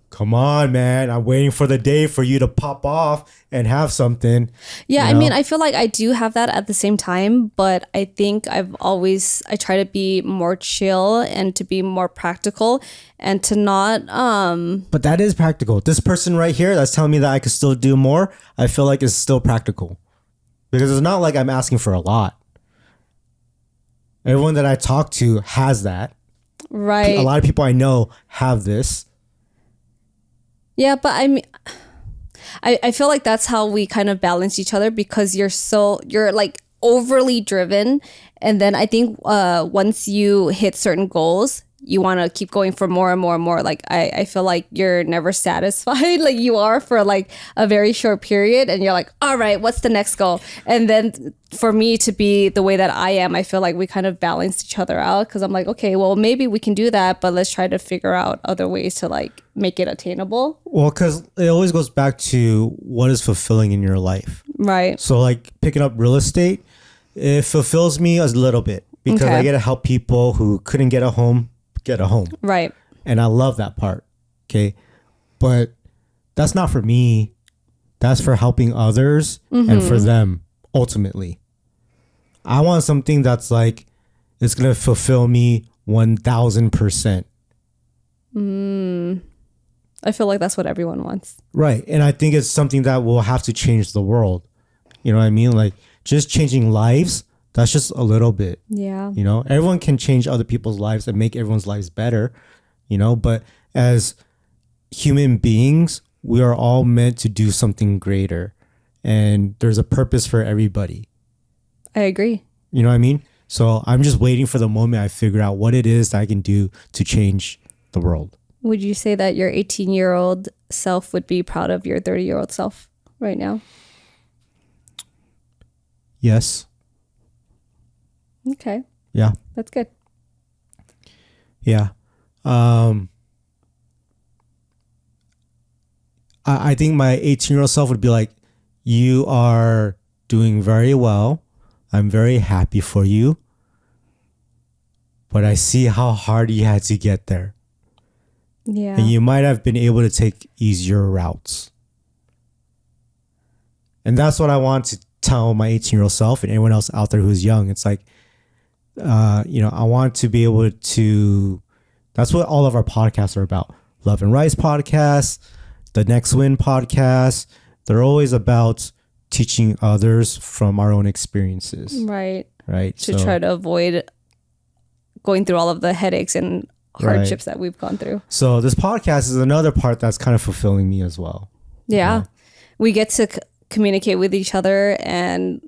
come on, man. I'm waiting for the day for you to pop off and have something. Yeah, you I know? mean, I feel like I do have that at the same time, but I think I try to be more chill and to be more practical and to not But that is practical. This person right here that's telling me that I could still do more, I feel like is still practical. Because it's not like I'm asking for a lot. Everyone that I talk to has that. right. A lot of people I know have this. Yeah, but I mean, I feel like that's how we kind of balance each other because you're like overly driven. And then I think once you hit certain goals, you want to keep going for more and more and more. Like I feel like you're never satisfied. Like you are for like a very short period and you're like, all right, what's the next goal? And then for me to be the way that I am, I feel like we kind of balance each other out because I'm like, okay, well, maybe we can do that, but let's try to figure out other ways to like make it attainable. Well, because it always goes back to what is fulfilling in your life. Right. So like picking up real estate, it fulfills me a little bit because Okay. I get to help people who couldn't get a home get a home. Right. And I love that part. Okay. But that's not for me. That's for helping others and for them ultimately. I want something that's like, it's going to fulfill me 1000%. I feel like that's what everyone wants. Right. And I think it's something that will have to change the world. You know what I mean? Like just changing lives. That's just a little bit. Yeah. You know, everyone can change other people's lives and make everyone's lives better, you know, but as human beings, we are all meant to do something greater and there's a purpose for everybody. I agree. You know what I mean? So I'm just waiting for the moment I figure out what it is that I can do to change the world. Would you say that your 18-year-old self would be proud of your 30-year-old self right now? Yes. Okay. Yeah. That's good. Yeah. I think my 18-year-old self would be like, you are doing very well. I'm very happy for you. But I see how hard you had to get there. Yeah. And you might have been able to take easier routes. And that's what I want to tell my 18-year-old self and anyone else out there who's young. It's like, I want to be able to, that's what all of our podcasts are about. Love and Rice podcast, the Next Win podcast. They're always about teaching others from our own experiences. Right. Right. To try to avoid going through all of the headaches and hardships that we've gone through. So this podcast is another part that's kind of fulfilling me as well. Yeah. We get to communicate with each other and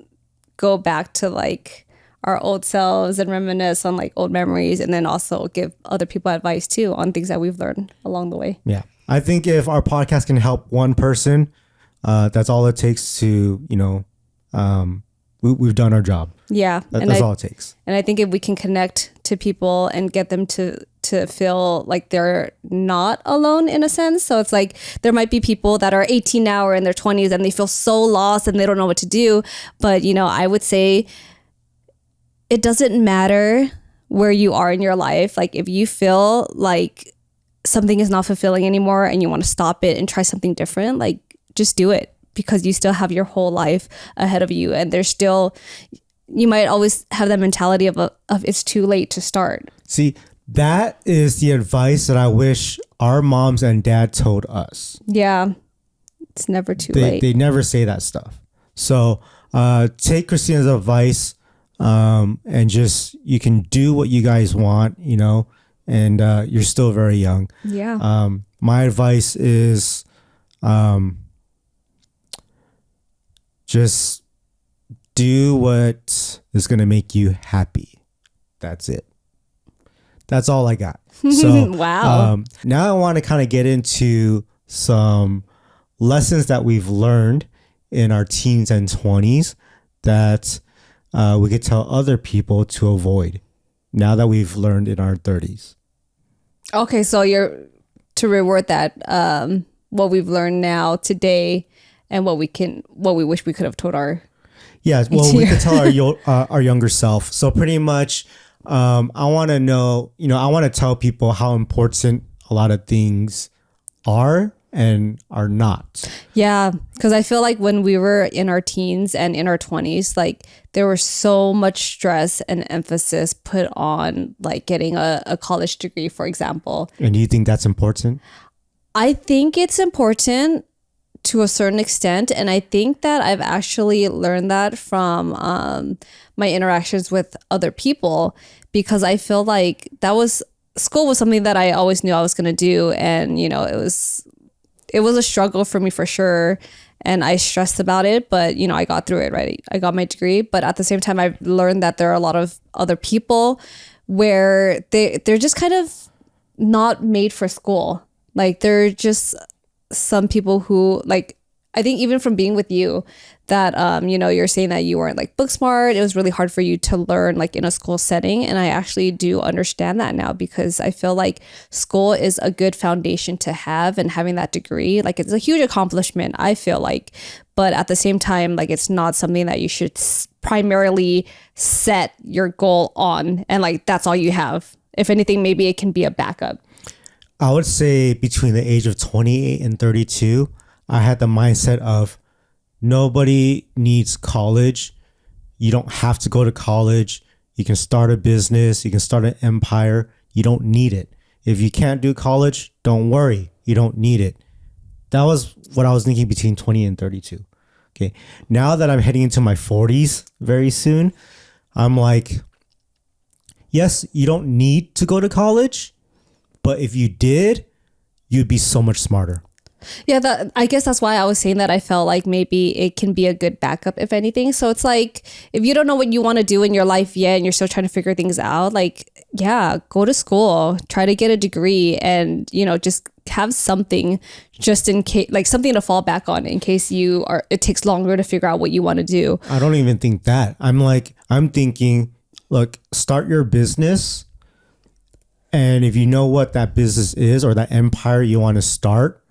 go back to like our old selves and reminisce on like old memories and then also give other people advice too on things that we've learned along the way. Yeah. I think if our podcast can help one person, that's all it takes to, we've done our job. Yeah. That's all it takes. And I think if we can connect to people and get them to feel like they're not alone in a sense. So it's like there might be people that are 18 now or in their 20s and they feel so lost and they don't know what to do. But, I would say it doesn't matter where you are in your life. Like if you feel like something is not fulfilling anymore and you want to stop it and try something different, like just do it because you still have your whole life ahead of you. And there's still, you might always have that mentality of it's too late to start. See, that is the advice that I wish our moms and dad told us. Yeah. It's never too they, late. they never say that stuff. So take Christina's advice, and just, you can do what you guys want, and you're still very young. Yeah. My advice is just do what is going to make you happy. That's it. That's all I got. So Wow. now I want to kind of get into some lessons that we've learned in our teens and 20s that we could tell other people to avoid now that we've learned in our 30s. Okay, so you're to reward that, what we've learned now today, and what we wish we could have told our. Yeah, well, we could tell our younger self. So pretty much, I want to know, I want to tell people how important a lot of things are and are not. Yeah, because I feel like when we were in our teens and in our 20s, like there was so much stress and emphasis put on like getting a college degree, for example. And do you think that's important? I think it's important to a certain extent. And I think that I've actually learned that from my interactions with other people, because I feel like school was something that I always knew I was going to do. And, it was a struggle for me for sure. And I stressed about it, but I got through it, right? I got my degree, but at the same time, I've learned that there are a lot of other people where they're just kind of not made for school. Like they're just some people who, like, I think even from being with you that, you're saying that you weren't like book smart. It was really hard for you to learn like in a school setting. And I actually do understand that now, because I feel like school is a good foundation to have, and having that degree, like it's a huge accomplishment, I feel like. But at the same time, like it's not something that you should primarily set your goal on. And like, that's all you have. If anything, maybe it can be a backup. I would say between the age of 28 and 32, I had the mindset of nobody needs college. You don't have to go to college. You can start a business. You can start an empire. You don't need it. If you can't do college, don't worry. You don't need it. That was what I was thinking between 20 and 32. Okay. Now that I'm heading into my 40s very soon, I'm like, yes, you don't need to go to college, but if you did, you'd be so much smarter. Yeah, I guess that's why I was saying that I felt like maybe it can be a good backup, if anything. So it's like, if you don't know what you want to do in your life yet and you're still trying to figure things out, like, yeah, go to school, try to get a degree, and, just have something just in case, like something to fall back on in case it takes longer to figure out what you want to do. I don't even think that. I'm thinking, look, start your business. And if you know what that business is or that empire you want to start,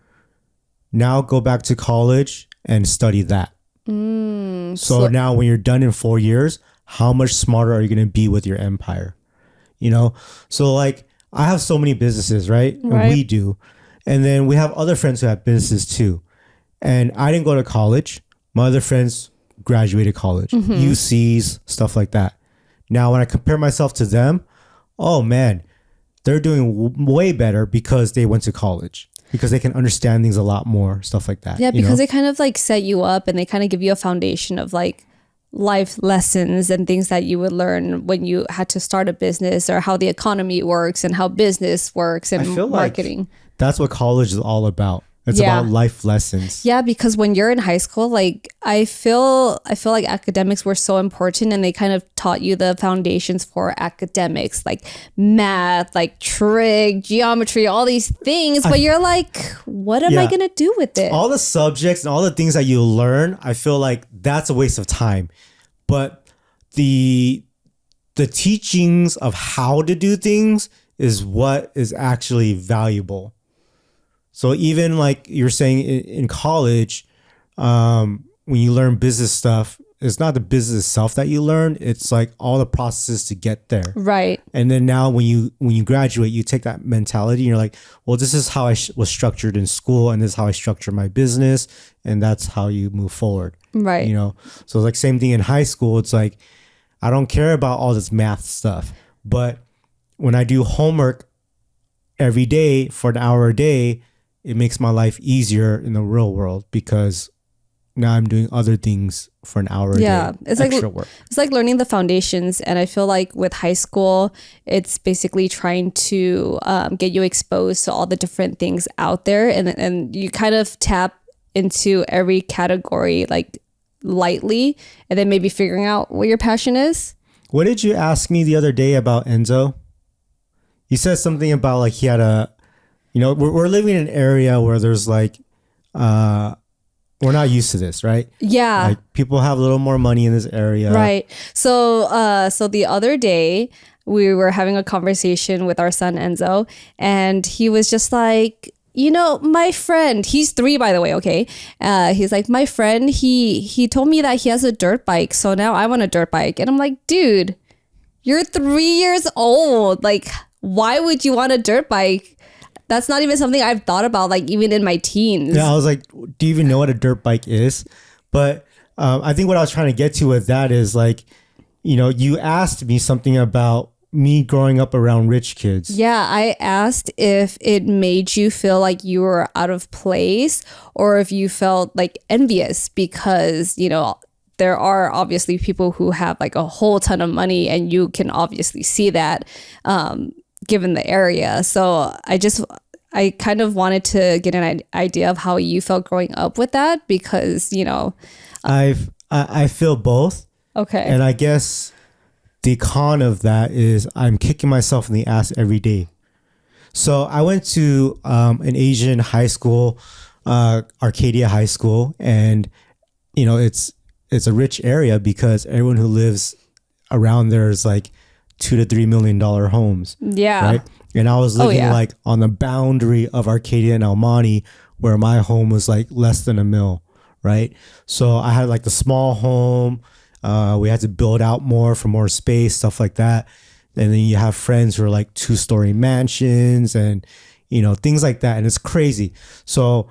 now go back to college and study that. So now when you're done in 4 years, how much smarter are you going to be with your empire? So like I have so many businesses, right? And we do. And then we have other friends who have businesses too. And I didn't go to college. My other friends graduated college, UCs, stuff like that. Now, when I compare myself to them, oh man, they're doing way better because they went to college, because they can understand things a lot more, stuff like that. Yeah, because they kind of like set you up, and they kind of give you a foundation of like life lessons and things that you would learn when you had to start a business, or how the economy works and how business works and I feel marketing. Like that's what college is all about. It's about life lessons. Yeah, because when you're in high school, like I feel like academics were so important, and they kind of taught you the foundations for academics, like math, like trig, geometry, all these things. But you're like, what am I going to do with it? All the subjects and all the things that you learn, I feel like that's a waste of time. But the teachings of how to do things is what is actually valuable. So even like you're saying in college, when you learn business stuff, it's not the business itself that you learn. It's like all the processes to get there. Right. And then now when you graduate, you take that mentality and you're like, well, this is how I was structured in school, and this is how I structure my business. And that's how you move forward. Right. So like same thing in high school. It's like, I don't care about all this math stuff, but when I do homework every day for an hour a day, it makes my life easier in the real world because now I'm doing other things for an hour a day. It's extra like work. it's like learning the foundations, and I feel like with high school, it's basically trying to get you exposed to all the different things out there, and you kind of tap into every category like lightly, and then maybe figuring out what your passion is. What did you ask me the other day about Enzo? You said something about like he had a, we're living in an area where there's like, we're not used to this, right? Yeah. Like people have a little more money in this area. Right. So the other day we were having a conversation with our son Enzo, and he was just like, my friend, he's 3, by the way. Okay. He's like, my friend, he told me that he has a dirt bike. So now I want a dirt bike. And I'm like, dude, you're 3 years old. Like, why would you want a dirt bike? That's not even something I've thought about, like even in my teens. Yeah. I was like, do you even know what a dirt bike is? But I think what I was trying to get to with that is like, you asked me something about me growing up around rich kids. Yeah, I asked if it made you feel like you were out of place or if you felt like envious because, there are obviously people who have like a whole ton of money, and you can obviously see that given the area. So I kind of wanted to get an idea of how you felt growing up with that because, I feel both. Okay. And I guess the con of that is I'm kicking myself in the ass every day. So I went to an Asian high school, Arcadia High School, and it's a rich area because everyone who lives around there is like $2 to $3 million homes. Yeah. Right. And I was living like on the boundary of Arcadia and Almani, where my home was like less than $1 million. Right. So I had like the small home. We had to build out more for more space, stuff like that. And then you have friends who are like 2-story mansions and, things like that. And it's crazy. So,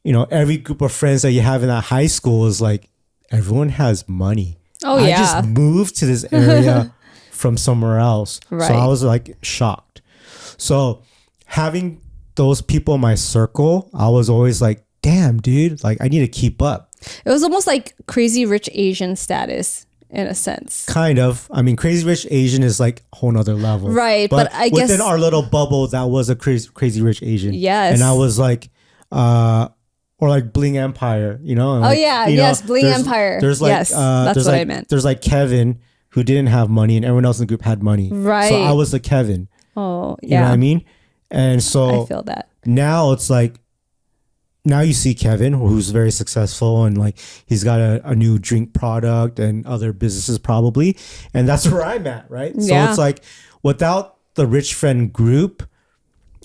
every group of friends that you have in that high school is like, everyone has money. Oh, yeah. I just moved to this area from somewhere else. Right. So I was like shocked. So having those people in my circle, I was always like, damn, dude, like I need to keep up. It was almost like Crazy Rich Asian status in a sense. Kind of. I mean, Crazy Rich Asian is like a whole nother level. Right. But I guess within our little bubble, that was a crazy Rich Asian. Yes. And I was like, or like Bling Empire, Like, yes, Bling Empire. There's like, yes, that's there's what like, I meant. There's like Kevin who didn't have money and everyone else in the group had money. Right. So I was the Kevin. Oh, yeah. You know what I mean? And so I feel that. Now it's like, now you see Kevin, who's very successful and like he's got a new drink product and other businesses probably. And that's where I'm at, right? So it's like without the rich friend group,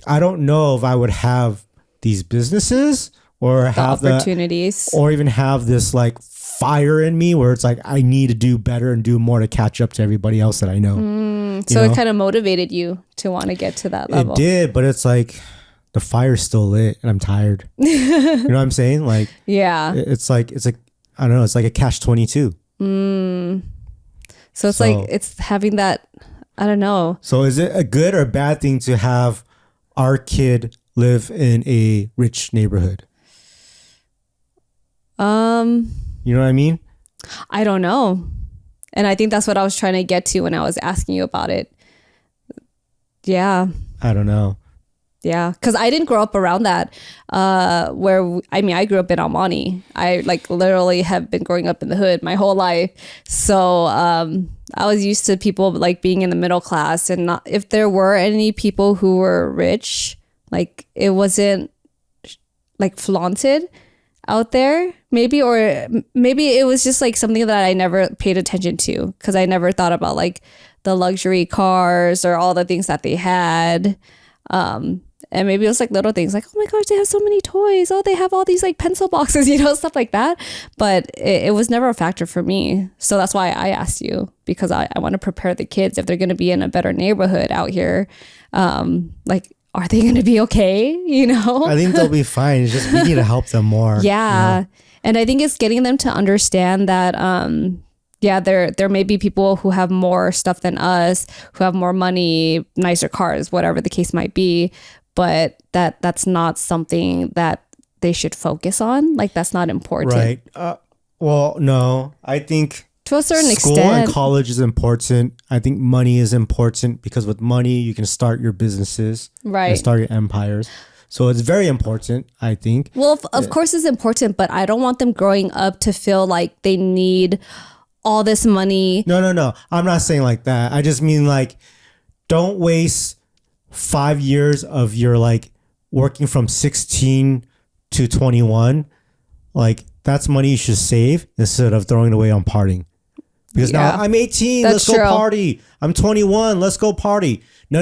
I don't know if I would have these businesses or have the opportunities or even have this like fire in me where it's like I need to do better and do more to catch up to everybody else that I know. So it kind of motivated you to want to get to that level. It did, but it's like the fire's still lit and I'm tired. You know what I'm saying? Like, yeah, it's like I don't know, it's like a catch-22. So it's like it's having that, I don't know. So is it a good or bad thing to have our kid live in a rich neighborhood? You know what I mean? I don't know. And I think that's what I was trying to get to when I was asking you about it. Yeah. I don't know. Yeah, because I didn't grow up around that. I grew up in Almani. I like literally have been growing up in the hood my whole life. So I was used to people like being in the middle class, and not, if there were any people who were rich, like it wasn't like flaunted out there. Maybe it was just like something that I never paid attention to because I never thought about like the luxury cars or all the things that they had. And maybe it was like little things like, oh my gosh, they have so many toys. Oh, they have all these like pencil boxes, stuff like that. But it was never a factor for me. So that's why I asked you, because I want to prepare the kids if they're going to be in a better neighborhood out here. Like, are they going to be okay? I think they'll be fine. It's just we need to help them more. Yeah. And I think it's getting them to understand that, there may be people who have more stuff than us, who have more money, nicer cars, whatever the case might be. but that's not something that they should focus on. Like, that's not important. Right. Well, no, I think To a certain school extent. and college is important. I think money is important because with money, you can start your businesses. Right. And start your empires. So it's very important, I think. Well, of course it's important, but I don't want them growing up to feel like they need all this money. No. I'm not saying like that. I just mean like, don't waste 5 years of your like working from 16 to 21. Like, that's money you should save instead of throwing it away on partying. Because now I'm 18, That's let's go true. party. I'm 21, let's go party. No.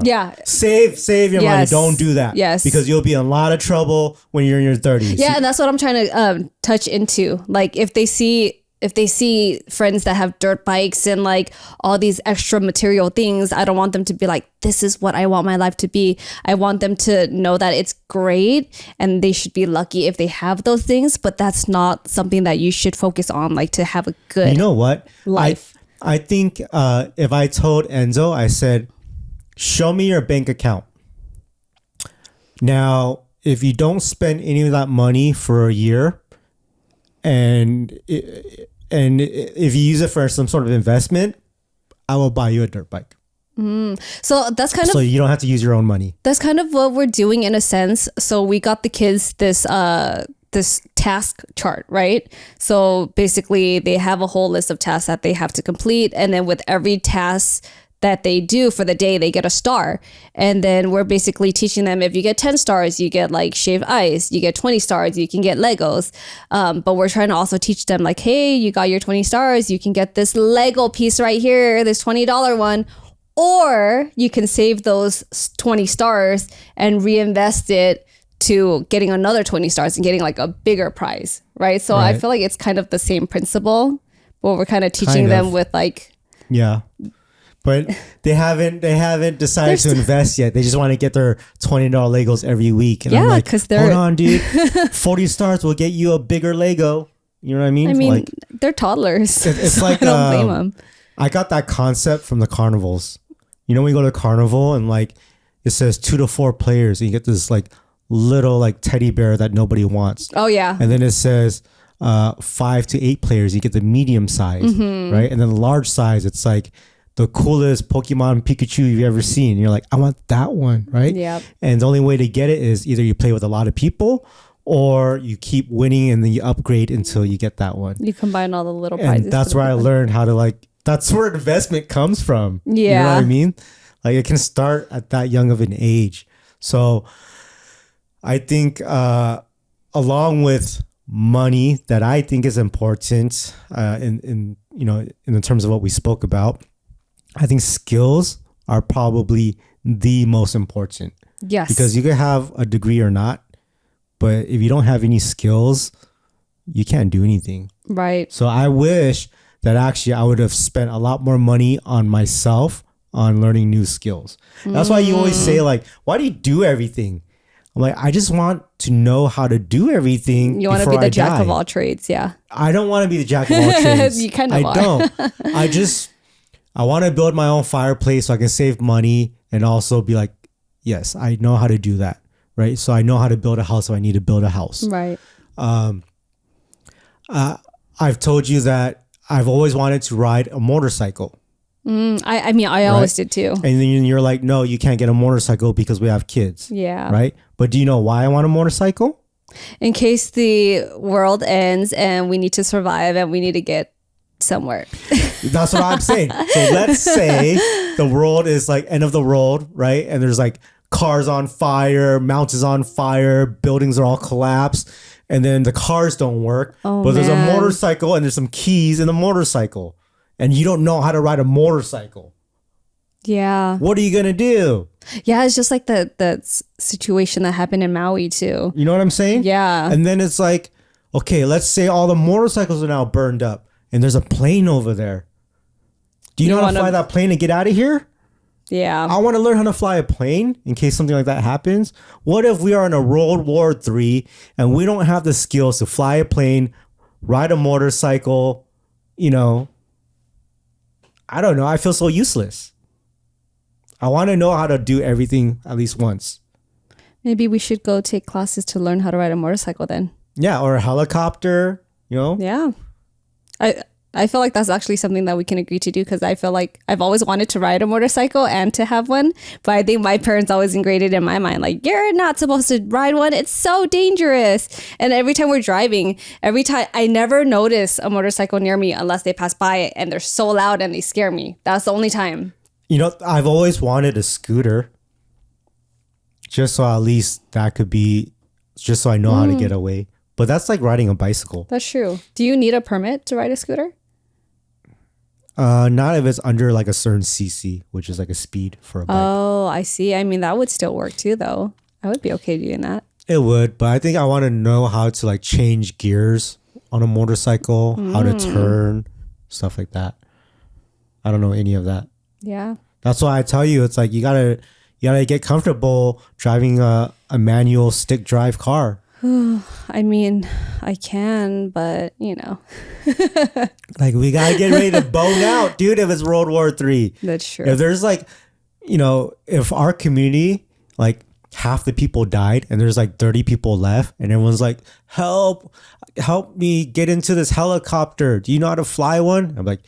Yeah. Save your money. Don't do that. Yes. Because you'll be in a lot of trouble when you're in your 30s. Yeah, and that's what I'm trying to touch into. Like, if they see friends that have dirt bikes and like all these extra material things, I don't want them to be like, this is what I want my life to be. I want them to know that it's great and they should be lucky if they have those things, but that's not something that you should focus on, like to have a good You know what? life. I think if I told Enzo, I said, show me your bank account. Now, if you don't spend any of that money for a year and if you use it for some sort of investment, I will buy you a dirt bike. So that's kind So of you don't have to use your own money. that's kind of what we're doing in a sense. So we got the kids this task chart, right? So basically they have a whole list of tasks that they have to complete, and then with every task that they do for the day, they get a star. And then we're basically teaching them, if you get 10 stars, you get like shaved ice. You get 20 stars, you can get Legos. But we're trying to also teach them like, hey, you got your 20 stars, you can get this Lego piece right here, this $20 one. Or you can save those 20 stars and reinvest it to getting another 20 stars and getting like a bigger prize, right? So I Right. feel like it's kind of the same principle, but we're kind of teaching Kind them of. with like, Yeah. But they haven't decided to invest yet. They just want to get their $20 Legos every week. And I'm Yeah, like, 'cause they're- hold on, dude. 40 stars will get you a bigger Lego. You know what I mean? I mean, Like, they're toddlers. it's so like I don't blame them. I got that concept from the carnivals. You know, when you go to a carnival and like it says 2 to 4 players, and you get this like little like teddy bear that nobody wants. Oh yeah. And then it says 5 to 8 players, you get the medium size, Mm-hmm. right? And then the large size, it's like the coolest Pokemon Pikachu you've ever seen. You're like, I want that one, right? Yep. And the only way to get it is either you play with a lot of people or you keep winning and then you upgrade until you get that one. You combine all the little prizes. And that's for where I the- learned how to like, that's where investment comes from. You know Yeah. what I mean? Like it can start at that young of an age. So I think along with money that I think is important in you know, in the terms of what we spoke about, I think skills are probably the most important. Yes. Because you can have a degree or not, but if you don't have any skills, you can't do anything. Right. So I wish that actually I would have spent a lot more money on myself on learning new skills. That's why you always say like, why do you do everything? I'm like, I just want to know how to do everything. You want to be before the I jack die. of all trades. Yeah. I don't want to be the jack of all trades. You kind of I are. don't. I want to build my own fireplace so I can save money and also be like, yes, I know how to do that. Right. So I know how to build a house. So I need to build a house. Right. I've told you that I've always wanted to ride a motorcycle. I mean, I always did too. And then you're like, no, you can't get a motorcycle because we have kids. Yeah. Right. But do you know why I want a motorcycle? In case the world ends and we need to survive and we need to get somewhere. That's what I'm saying. So let's say the world is like end of the world, right? And there's like cars on fire, mountains on fire, buildings are all collapsed, and then the cars don't work. Oh, but there's a man. motorcycle and there's some keys in the motorcycle. And you don't know how to ride a motorcycle. Yeah. What are you going to do? Yeah. It's just like the situation that happened in Maui too. You know what I'm saying? Yeah. And then it's like, okay, let's say all the motorcycles are now burned up and there's a plane over there. Do you know how to fly that plane and get out of here? Yeah. I want to learn how to fly a plane in case something like that happens. What if we are in a World War III and we don't have the skills to fly a plane, ride a motorcycle, you know? I don't know. I feel so useless. I want to know how to do everything at least once. Maybe we should go take classes to learn how to ride a motorcycle then. Yeah, or a helicopter, you know? Yeah. I feel like that's actually something that we can agree to do because I feel like I've always wanted to ride a motorcycle and to have one. But I think my parents always ingrained it in my mind, like, you're not supposed to ride one. It's so dangerous. And every time we're driving, I never notice a motorcycle near me unless they pass by it and they're so loud and they scare me. That's the only time. You know, I've always wanted a scooter. Just so at least that could be, just so I know how to get away. But that's like riding a bicycle. That's true. Do you need a permit to ride a scooter? Not if it's under like a certain cc, which is like a speed for a bike. Oh, I see. I mean, that would still work too, though. I would be okay doing that. It would, but I think I want to know how to like change gears on a motorcycle, how to turn, stuff like that. I don't know any of that. Yeah. That's why I tell you, it's like you gotta get comfortable driving a manual stick drive car. I mean, I can, but you know. Like we gotta get ready to bone out, dude. If it's World War III, That's true. if there's like, you know, if our community, like half the people died and there's like 30 people left and everyone's like, help me get into this helicopter. Do you know how to fly one? I'm like,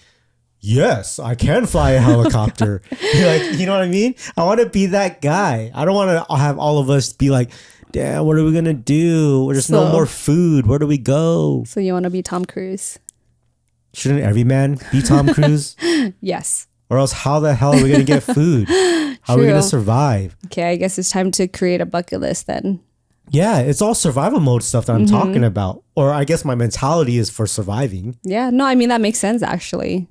yes, I can fly a helicopter. Like, you know what I mean? I want to be that guy. I don't want to have all of us be like, damn, what are we going to do? There's no more food. Where do we go? So you want to be Tom Cruise? Shouldn't every man be Tom Cruise? Yes. Or else how the hell are we going to get food? How are we going to survive? Okay, I guess it's time to create a bucket list then. Yeah, it's all survival mode stuff that I'm talking about. Or I guess my mentality is for surviving. Yeah, no, I mean, that makes sense actually.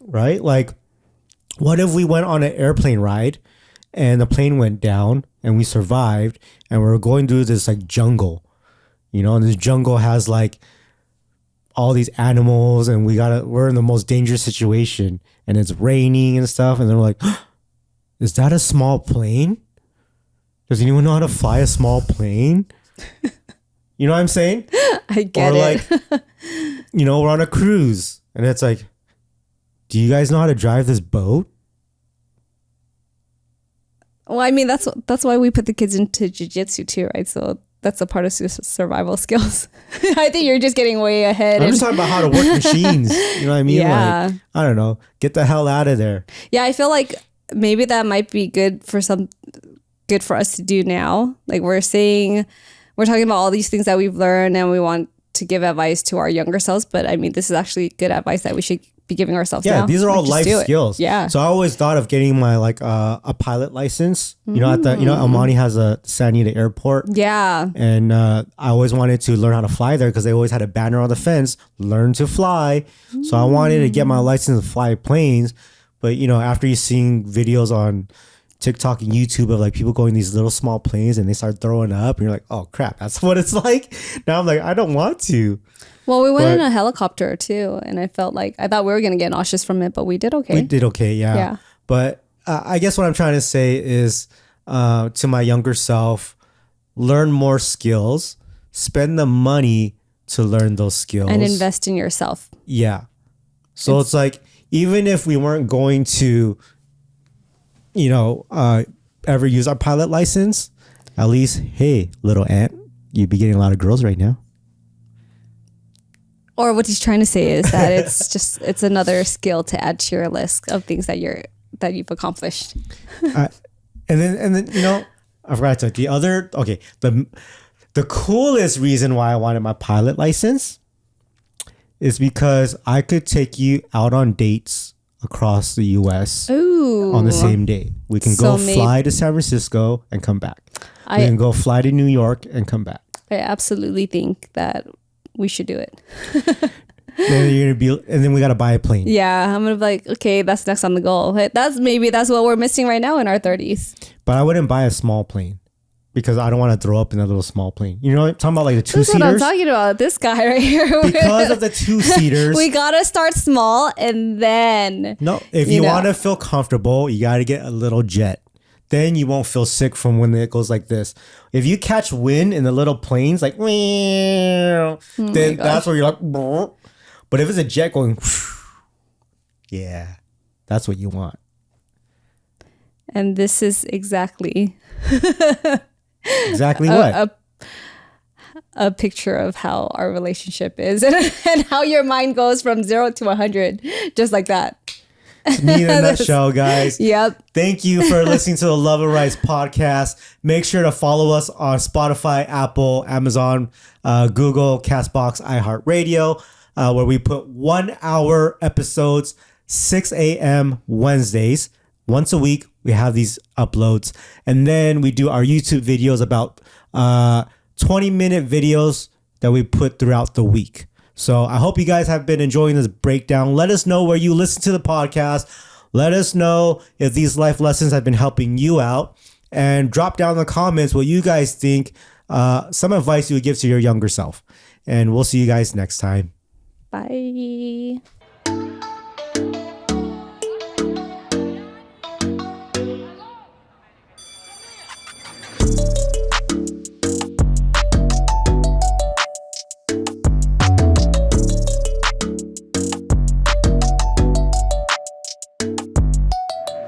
Right? Like, what if we went on an airplane ride and the plane went down and we survived and we were going through this like jungle, you know, and this jungle has like all these animals and we're in the most dangerous situation and it's raining and stuff. And they're like, is that a small plane? Does anyone know how to fly a small plane? You know what I'm saying? I get or it. like, you know, we're on a cruise and it's like, do you guys know how to drive this boat? Well, I mean, that's why we put the kids into jiu-jitsu too, right? So that's a part of survival skills. I think you're just getting way ahead. I'm just talking about how to work machines. You know what I mean? Yeah. Like, I don't know. Get the hell out of there. Yeah, I feel like maybe that might be good for us to do now. Like we're talking about all these things that we've learned and we want to give advice to our younger selves. But I mean, this is actually good advice that we should be giving ourselves now. Yeah, these are all life skills. Yeah. So I always thought of getting my like a pilot license. You know, Amani has a San Diego airport. Yeah. And I always wanted to learn how to fly there because they always had a banner on the fence, learn to fly. So I wanted to get my license to fly planes. But, you know, after you seeing videos on TikTok and YouTube of like people going these little small planes and they start throwing up and you're like, oh crap, that's what it's like. Now I'm like, I don't want to. Well, we went in a helicopter too, and I thought we were gonna get nauseous from it, but we did okay. We did okay, yeah. But I guess what I'm trying to say is to my younger self, learn more skills, spend the money to learn those skills, and invest in yourself. Yeah. So it's like even if we weren't going to, you know, ever use our pilot license, at least, hey, little ant, you'd be getting a lot of girls right now. Or what he's trying to say is that it's another skill to add to your list of things that you've accomplished. And then you know, I forgot to the coolest reason why I wanted my pilot license is because I could take you out on dates across the US on the same day. We can go fly to San Francisco and come back. We can go fly to New York and come back. I absolutely think that we should do it. And then we got to buy a plane. Yeah, I'm gonna be like, okay, that's next on the goal. That's what we're missing right now in our 30s. But I wouldn't buy a small plane because I don't want to throw up in a little small plane. You know, I'm talking about like the two-seaters. That's what I'm talking about. This guy right here. Because of the two-seaters. We gotta start small and then. No, if you want to feel comfortable, you got to get a little jet. Then you won't feel sick from when it goes like this. If you catch wind in the little planes, like, then that's where you're like, brr. But if it's a jet going, yeah, that's what you want. And this is exactly Exactly what? a picture of how our relationship is and how your mind goes from 0 to 100, just like that. It's me in a nutshell, guys. Yep. Thank you for listening to the Love and Rice podcast. Make sure to follow us on Spotify, Apple, Amazon, Google, Castbox, iHeartRadio, where we put 1 hour episodes, 6 a.m. Wednesdays. Once a week, we have these uploads. And then we do our YouTube videos, about 20-minute videos that we put throughout the week. So I hope you guys have been enjoying this breakdown. Let us know where you listen to the podcast. Let us know if these life lessons have been helping you out. And drop down in the comments what you guys think, some advice you would give to your younger self. And we'll see you guys next time. Bye.